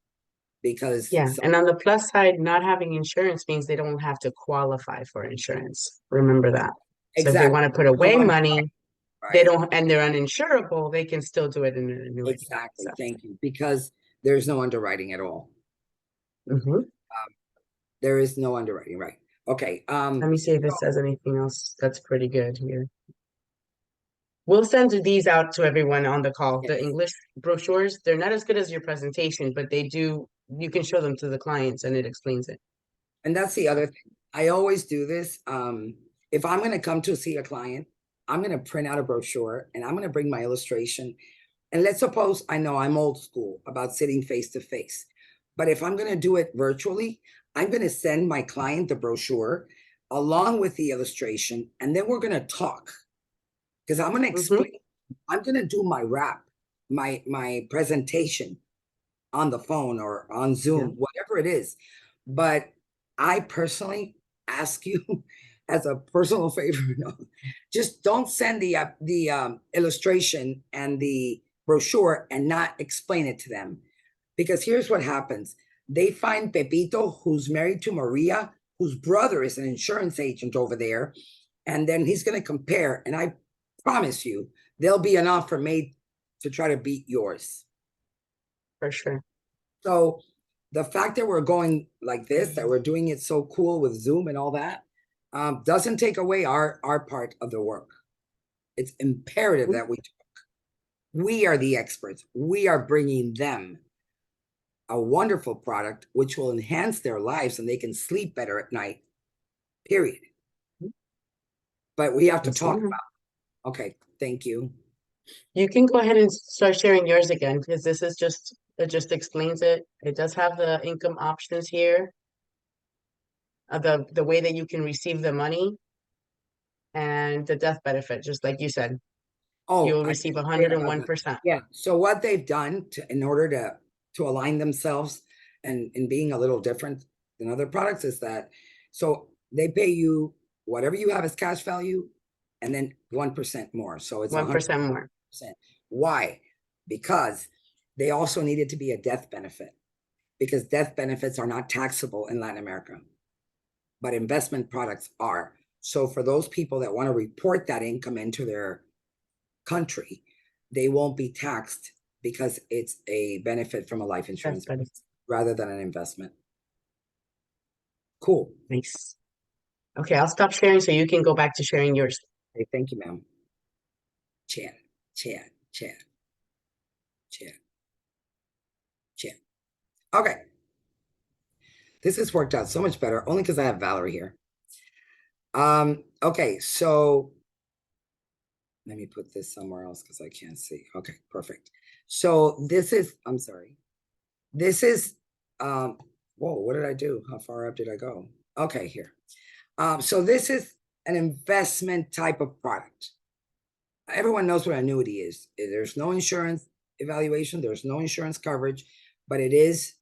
because Yeah, and on the plus side, not having insurance means they don't have to qualify for insurance. Remember that. So if they want to put away money, they don't, and they're uninsurable, they can still do it in an annuity. Exactly. So. Thank you. Because there's no underwriting at all. Mhm. There is no underwriting, right? Okay. Let me see if it says anything else that's pretty good here. We'll send these out to everyone on the call. The English brochures, they're not as good as your presentation, but they do, you can show them to the clients and it explains it. And that's the other thing. I always do this. If I'm going to come to see a client, I'm going to print out a brochure and I'm going to bring my illustration. And let's suppose I know I'm old school about sitting face to face. But if I'm going to do it virtually, I'm going to send my client the brochure along with the illustration. And then we're going to talk. Because I'm going to explain, I'm going to do my wrap, my presentation on the phone or on Zoom, whatever it is. But I personally ask you as a personal favor, just don't send the illustration and the brochure and not explain it to them. Because here's what happens. They find Pepito, who's married to Maria, whose brother is an insurance agent over there. And then he's going to compare. And I promise you, there'll be an offer made to try to beat yours. For sure. So the fact that we're going like this, that we're doing it so cool with Zoom and all that, doesn't take away our part of the work. It's imperative that we talk. We are the experts. We are bringing them a wonderful product which will enhance their lives and they can sleep better at night, period. But we have to talk about it. Okay, thank you. You can go ahead and start sharing yours again because this is just, it just explains it. It does have the income options here. The way that you can receive the money and the death benefit, just like you said. Oh, you'll receive 101%. Yeah. So what they've done in order to align themselves and in being a little different than other products is that, so they pay you whatever you have as cash value and then 1% more. So it's 1% more. Why? Because they also need it to be a death benefit, because death benefits are not taxable in Latin America, but investment products are. So for those people that want to report that income into their country, they won't be taxed because it's a benefit from a life insurance rather than an investment. Cool. Nice. Okay, I'll stop sharing so you can go back to sharing yours. Okay, thank you, ma'am. Chat. Okay. This has worked out so much better, only because I have Valerie here. Okay, so let me put this somewhere else because I can't see. Okay, perfect. So this is, I'm sorry. This is, whoa, what did I do? How far up did I go? Okay, here. So this is an investment type of product. Everyone knows what annuity is. There's no insurance evaluation. There's no insurance coverage, but it is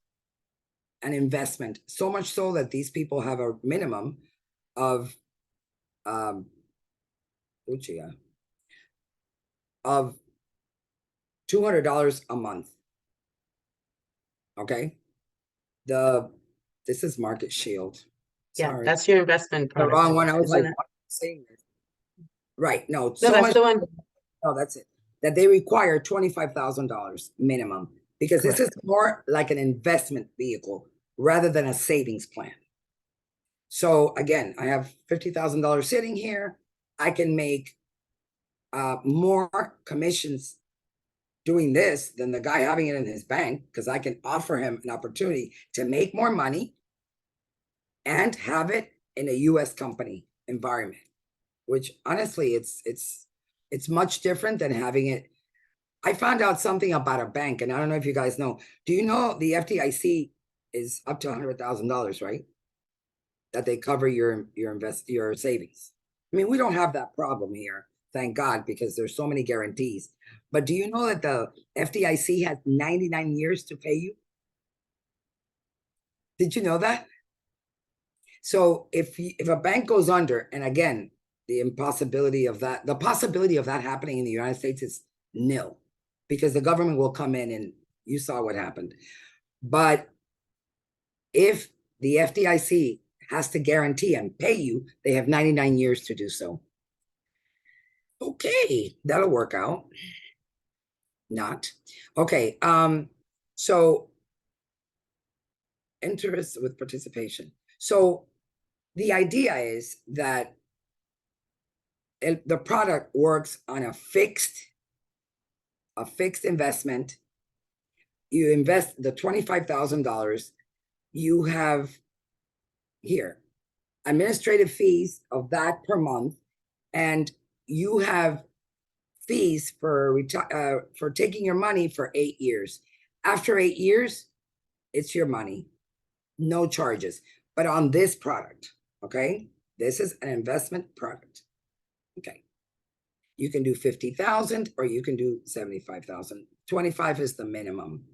an investment. So much so that these people have a minimum of of $200 a month. Okay. This is Market Shield. Sorry. Yeah, that's your investment product. The wrong one. I was like, what am I saying this? Right. No, so that's the one. Oh, that's it. that they require $25,000 minimum, because this is more like an investment vehicle rather than a savings plan. So again, I have $50,000 sitting here. I can make more commissions doing this than the guy having it in his bank, because I can offer him an opportunity to make more money and have it in a US company environment, which honestly, it's much different than having it. I found out something about a bank, and I don't know if you guys know. Do you know the FDIC is up to $100,000, right? That they cover your savings. I mean, we don't have that problem here, thank God, because there's so many guarantees. But do you know that the FDIC has 99 years to pay you? Did you know that? So if a bank goes under, and again, the possibility of that happening in the United States is nil, because the government will come in, and you saw what happened. But if the FDIC has to guarantee and pay you, they have 99 years to do so. Okay, that'll work out. Not. Okay, so interest with participation. So the idea is that the product works on a fixed investment. You invest the $25,000. You have here administrative fees of that per month, and you have fees for taking your money for 8 years. After 8 years, it's your money, no charges. But on this product, okay, this is an investment product. Okay, you can do 50,000 or you can do 75,000. 25 is the minimum.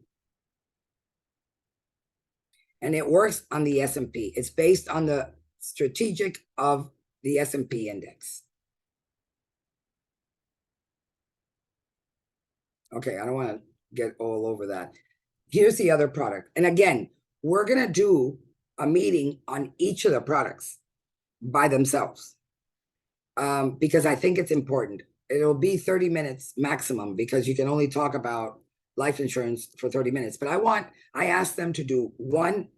And it works on the S&P. It's based on the strategic of the S&P index. Okay, I don't want to get all over that. Here's the other product. And again, we're going to do a meeting on each of the products by themselves, because I think it's important. It'll be 30 minutes maximum, because you can only talk about life insurance for 30 minutes. But I asked them to do one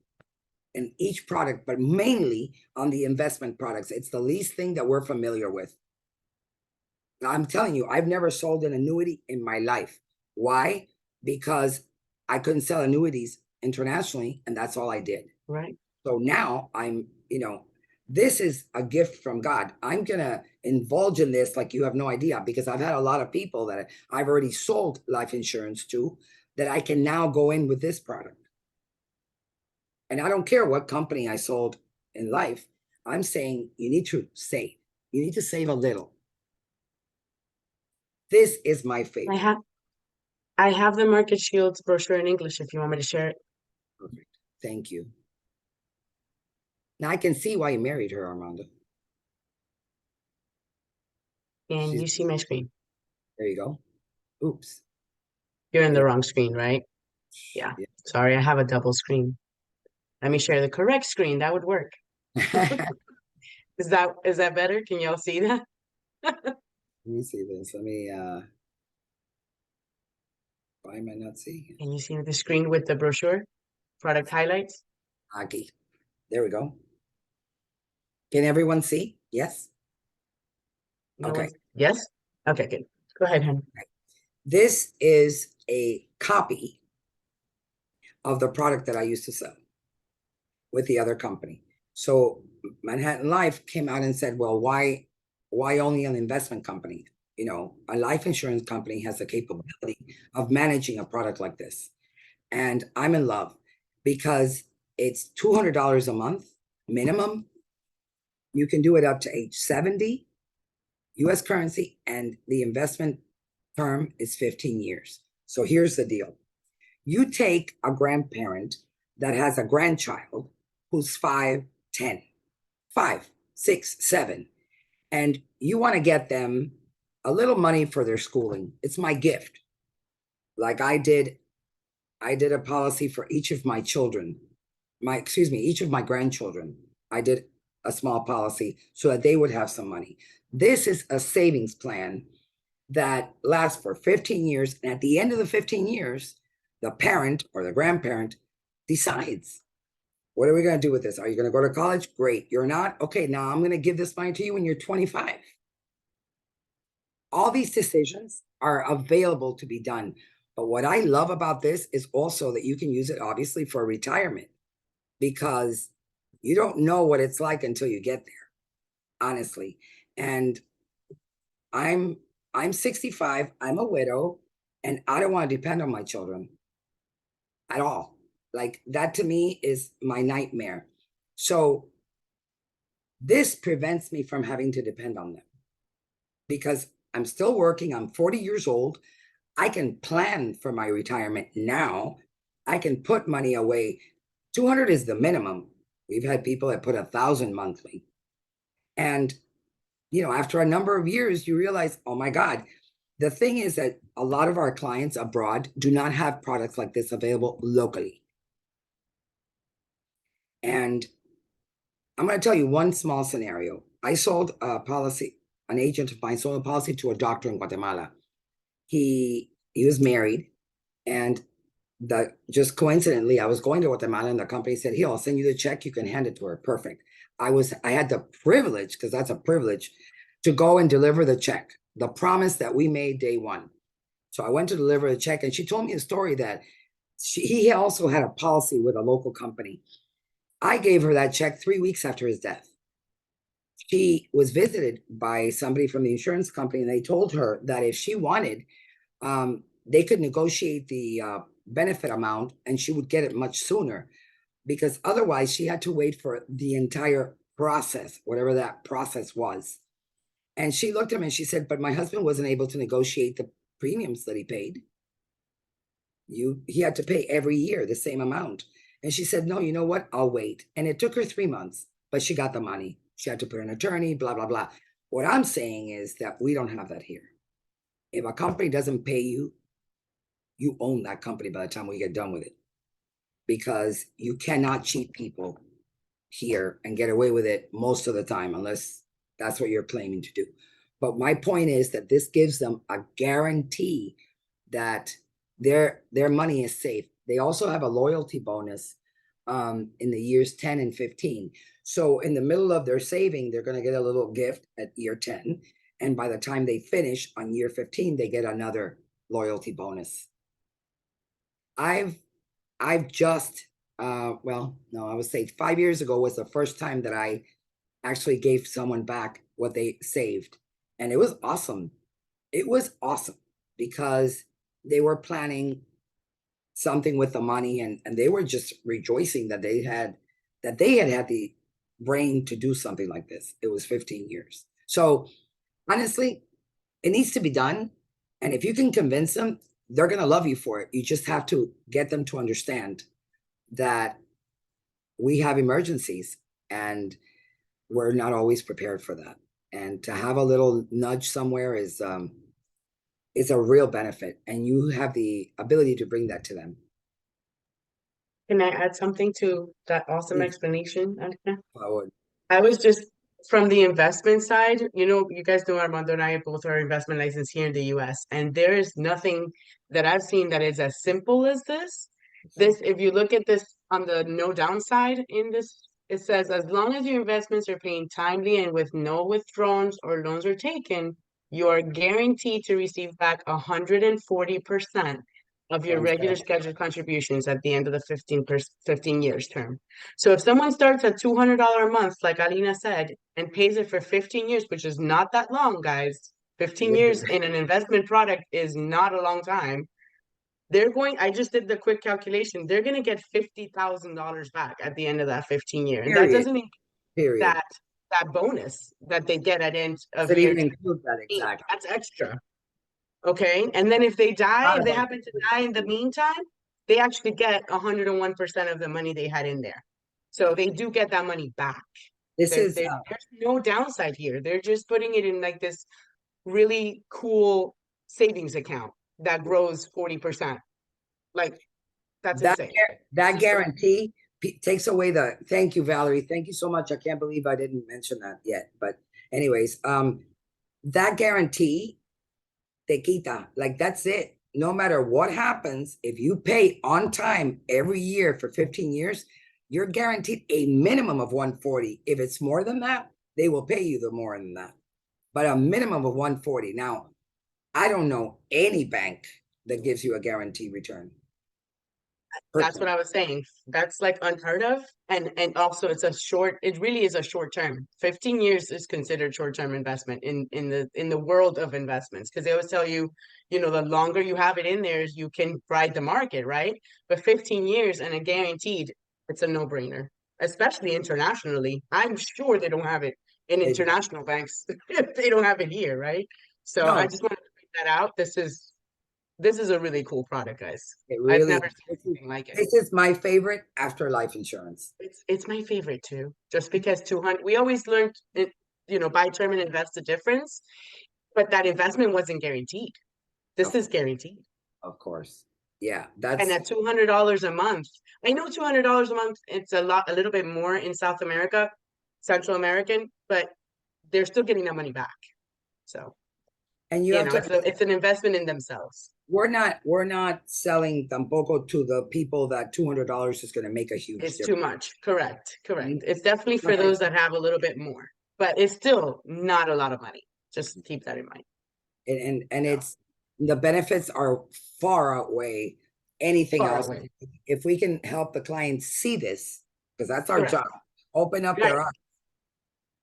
in each product, but mainly on the investment products. It's the least thing that we're familiar with. I'm telling you, I've never sold an annuity in my life. Why? Because I couldn't sell annuities internationally, and that's all I did. Right. So now this is a gift from God. I'm going to indulge in this like you have no idea, because I've had a lot of people that I've already sold life insurance to, that I can now go in with this product. And I don't care what company I sold in life. I'm saying you need to save. You need to save a little. This is my favorite. I have the Market Shields brochure in English if you want me to share it. Perfect. Thank you. Now I can see why you married her, Armando. And you see my screen. There you go. Oops. You're in the wrong screen, right? Yeah. Sorry, I have a double screen. Let me share the correct screen. That would work. Is that better? Can y'all see that? Let me see this. Why am I not seeing it? Can you see the screen with the brochure? Product highlights? Okay. There we go. Can everyone see? Yes? Okay. Yes? Okay, good. Go ahead, honey. This is a copy of the product that I used to sell with the other company. So Manhattan Life came out and said, well, why only an investment company? A life insurance company has the capability of managing a product like this. And I'm in love, because it's $200 a month minimum. You can do it up to age 70, US currency, and the investment term is 15 years. So here's the deal. You take a grandparent that has a grandchild who's 5, 10, 5, 6, 7, and you want to get them a little money for their schooling. It's my gift. Like I did a policy for each of my children, each of my grandchildren. I did a small policy so that they would have some money. This is a savings plan that lasts for 15 years. And at the end of the 15 years, the parent or the grandparent decides, what are we going to do with this? Are you going to go to college? Great. You're not? Okay, now I'm going to give this money to you when you're 25. All these decisions are available to be done. But what I love about this is also that you can use it obviously for retirement, because you don't know what it's like until you get there, honestly. And I'm 65, I'm a widow, and I don't want to depend on my children at all. Like, that to me is my nightmare. So this prevents me from having to depend on them, because I'm still working. I'm 40 years old. I can plan for my retirement now. I can put money away. 200 is the minimum. We've had people that put 1,000 monthly. And, you know, after a number of years, you realize, oh my God, the thing is that a lot of our clients abroad do not have products like this available locally. And I'm going to tell you one small scenario. I sold a policy, an agent of mine sold a policy to a doctor in Guatemala. He was married, and just coincidentally, I was going to Guatemala, and the company said, here, I'll send you the check. You can hand it to her. Perfect. I had the privilege, because that's a privilege, to go and deliver the check, the promise that we made day one. So I went to deliver the check, and she told me a story that he also had a policy with a local company. I gave her that check 3 weeks after his death. She was visited by somebody from the insurance company, and they told her that if she wanted, they could negotiate the benefit amount, and she would get it much sooner, because otherwise she had to wait for the entire process, whatever that process was. And she looked at me and she said, but my husband wasn't able to negotiate the premiums that he paid. He had to pay every year the same amount. And she said, no, you know what? I'll wait. And it took her 3 months, but she got the money. She had to put an attorney, blah, blah, blah. What I'm saying is that we don't have that here. If a company doesn't pay you, you own that company by the time we get done with it, because you cannot cheat people here and get away with it most of the time, unless that's what you're claiming to do. But my point is that this gives them a guarantee that their money is safe. They also have a loyalty bonus in the years 10 and 15. So in the middle of their saving, they're going to get a little gift at year 10. And by the time they finish on year 15, they get another loyalty bonus. I've just, well, no, I would say 5 years ago was the first time that I actually gave someone back what they saved. And it was awesome. It was awesome, because they were planning something with the money, and they were just rejoicing that they had the brain to do something like this. It was 15 years. So honestly, it needs to be done. And if you can convince them, they're going to love you for it. You just have to get them to understand that we have emergencies and we're not always prepared for that. And to have a little nudge somewhere is a real benefit, and you have the ability to bring that to them. Can I add something to that awesome Please. explanation, Alina? Forward. I was just from the investment side, you know, you guys know Armando and I both are investment licensed here in the US, and there is nothing that I've seen that is as simple as this. If you look at this on the no downside in this, it says, as long as your investments are paying timely and with no withdrawals or loans are taken, you are guaranteed to receive back 140% of your regular scheduled contributions at the end of the 15 years term. So if someone starts at $200 a month, like Alina said, and pays it for 15 years, which is not that long, guys, 15 years in an investment product is not a long time. I just did the quick calculation, they're going to get $50,000 back at the end of that 15 year. And that doesn't include that bonus that they get at end of year. Include that, exactly. That's extra. Okay. And then if they die, if they happen to die in the meantime, they actually get 101% of the money they had in there. So they do get that money back. There's no downside here. They're just putting it in like this really cool savings account that grows 40%. Like, that's insane. That guarantee takes away thank you, Valerie. Thank you so much. I can't believe I didn't mention that yet. But anyways, that guarantee te quita. Like that's it. No matter what happens, if you pay on time every year for 15 years, you're guaranteed a minimum of 140. If it's more than that, they will pay you the more than that. But a minimum of 140. Now, I don't know any bank that gives you a guaranteed return. That's what I was saying. That's like unheard of. And also it really is a short term. 15 years is considered short-term investment in the world of investments. Because they always tell you, the longer you have it in there, you can ride the market, right? But 15 years and a guaranteed, it's a no-brainer, especially internationally. I'm sure they don't have it in international banks if they don't have it here, right? So I just want to point that out. This is a really cool product, guys. I've never seen anything like it. This is my favorite after life insurance. It's my favorite too, just because 200. We always learned, buy term and invest the difference, but that investment wasn't guaranteed. This is guaranteed. Of course, yeah. And at $200 a month, I know $200 a month. It's a little bit more in South America, Central American, but they're still getting that money back. So, and it's an investment in themselves. We're not selling tampoco to the people that $200 is going to make a huge difference. It's too much. Correct. It's definitely for those that have a little bit more, but it's still not a lot of money. Just keep that in mind. And it's the benefits are far outweigh anything else. If we can help the clients see this, because that's our job, open up their eyes,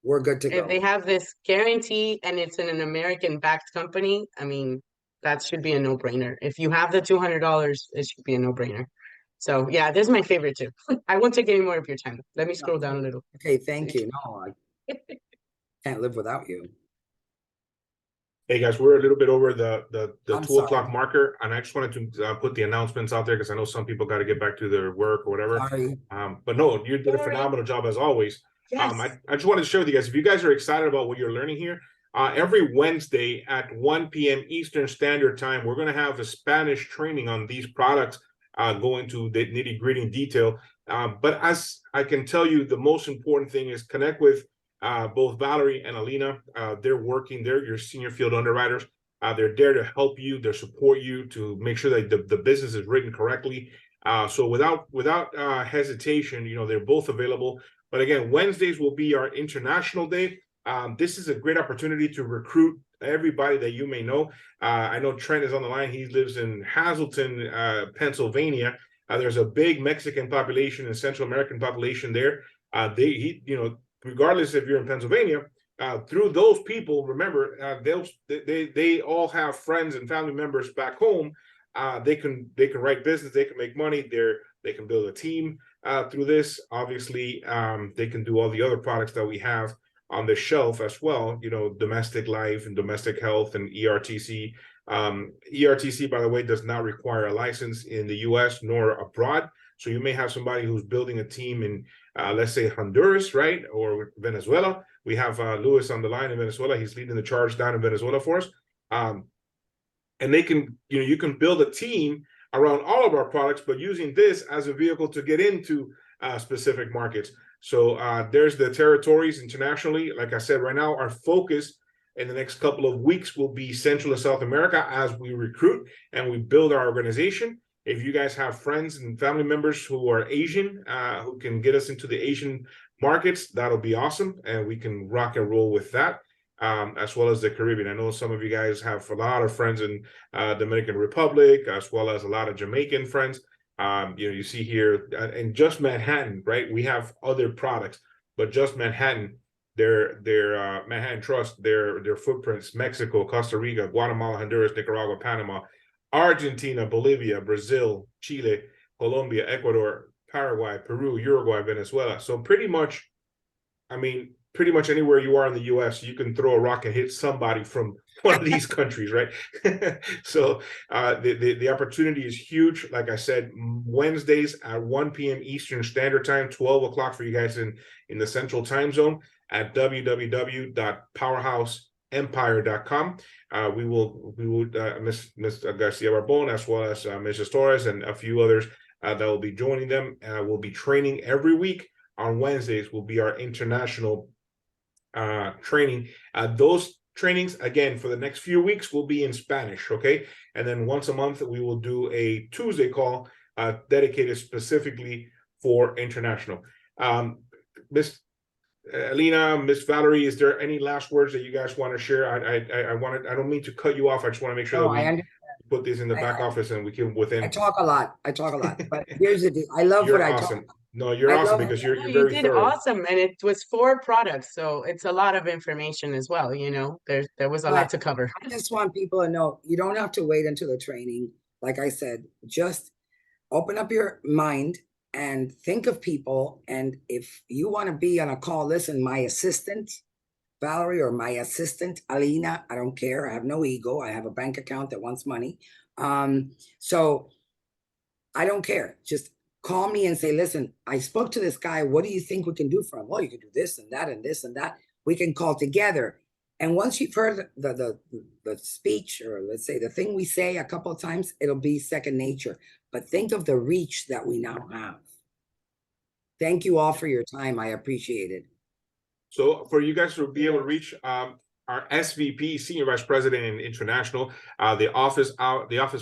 we're good to go. If they have this guarantee and it's in an American-backed company, I mean, that should be a no-brainer. If you have the $200, it should be a no-brainer. So yeah, this is my favorite too. I won't take any more of your time. Let me scroll down a little. Okay, thank you. No, I can't live without you. Hey guys, we're a little bit over the 2 o'clock marker, and I just wanted to put the announcements out there because I know some people got to get back to their work or whatever. Sorry. But no, you did a phenomenal job as always. Yes. I just wanted to share with you guys, if you guys are excited about what you're learning here, every Wednesday at 1 p.m. Eastern Standard Time, we're going to have a Spanish training on these products, going to the nitty-gritty detail. But as I can tell you, the most important thing is connect with both Valerie and Alina. They're your senior field underwriters. They're there to help you, they support you to make sure that the business is written correctly. So without hesitation, they're both available. But again, Wednesdays will be our international day. This is a great opportunity to recruit everybody that you may know. I know Trent is on the line. He lives in Hazleton, Pennsylvania. There's a big Mexican population and Central American population there. Regardless if you're in Pennsylvania, through those people, remember, they all have friends and family members back home. They can write business, they can make money, they can build a team through this. Obviously, they can do all the other products that we have on the shelf as well, domestic life and domestic health and ERTC. ERTC, by the way, does not require a license in the US nor abroad. So you may have somebody who's building a team in, let's say, Honduras, right? Or Venezuela. We have Luis on the line in Venezuela. He's leading the charge down in Venezuela for us. And they can, you can build a team around all of our products, but using this as a vehicle to get into specific markets. So there's the territories internationally. Like I said, right now, our focus in the next couple of weeks will be Central and South America as we recruit and we build our organization. If you guys have friends and family members who are Asian, who can get us into the Asian markets, that'll be awesome. And we can rock and roll with that, as well as the Caribbean. I know some of you guys have a lot of friends in Dominican Republic, as well as a lot of Jamaican friends. You see here, and just Manhattan, right? We have other products, but just Manhattan, their Manhattan Trust, their footprints, Mexico, Costa Rica, Guatemala, Honduras, Nicaragua, Panama, Argentina, Bolivia, Brazil, Chile, Colombia, Ecuador, Paraguay, Peru, Uruguay, Venezuela. So pretty much anywhere you are in the US, you can throw a rock and hit somebody from one of these countries, right? So the opportunity is huge. Like I said, Wednesdays at 1 p.m. Eastern Standard Time, 12 o'clock for you guys in the Central Time Zone at www.powerhouseempire.com. We will Miss Garcia Barbon, as well as Mrs. Torres and a few others that will be joining them. We'll be training every week. On Wednesdays will be our international training. Those trainings. Again, for the next few weeks, will be in Spanish, okay? And then once a month, we will do a Tuesday call dedicated specifically for international. Miss Alina, Miss Valerie, is there any last words that you guys want to share? I don't mean to cut you off. I just want to make sure No, that I we understand. put this in the back office and we can I within. talk a lot. But here's the deal. I love what You're I awesome. talk. No, you're I awesome love- because No, you're you very did thorough. awesome, and it was 4 products, so it's a lot of information as well. You know, there was a lot But to cover. I just want people to know you don't have to wait until the training. Like I said, just open up your mind and think of people. And if you want to be on a call, listen, my assistant, Valerie, or my assistant, Alina, I don't care. I have no ego. I have a bank account that wants money. So I don't care. Just call me and say, listen, I spoke to this guy. What do you think we can do for him? Well, you can do this and that and this and that. We can call together. And once you've heard the speech, or let's say the thing we say a couple of times, it'll be second nature. But think of the reach that we now have. Thank you all for your time. I appreciate it. So for you guys to be able to reach our SVP, Senior Vice President in International, the office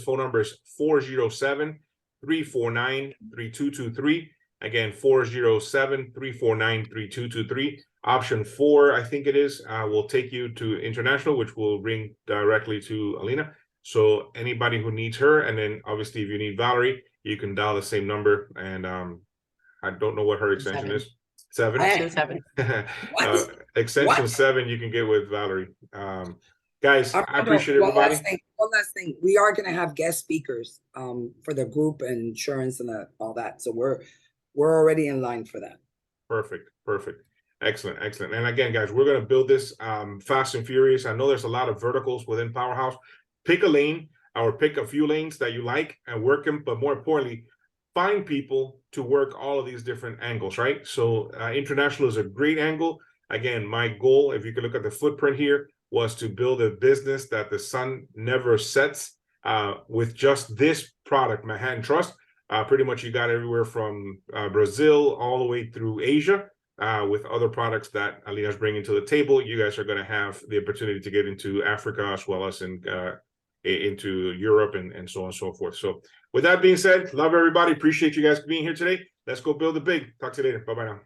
phone number is 407-349-3223. Again, 407-349-3223. Option 4, I think it is, will take you to international, which will ring directly to Alina. So anybody who needs her, and then obviously if you need Valerie, you can dial the same number. And I don't know what her extension 7. is. 7. Option 7. Extension What? 7 you can get with Valerie. Guys, I Armando, appreciate everybody. One last thing. We are going to have guest speakers for the group and insurance and all that. So we're already in line for that. Perfect. Excellent. And again, guys, we're going to build this fast and furious. I know there's a lot of verticals within Powerhouse. Pick a lane or pick a few lanes that you like and work them, but more importantly, find people to work all of these different angles, right? So international is a great angle. Again, my goal, if you can look at the footprint here, was to build a business that the sun never sets with just this product, Manhattan Trust. Pretty much you got everywhere from Brazil all the way through Asia with other products that Alina's bringing to the table. You guys are going to have the opportunity to get into Africa as well as into Europe and so on and so forth. So with that being said, love everybody. Appreciate you guys being here today. Let's go build it big. Talk to you later. Bye-bye now.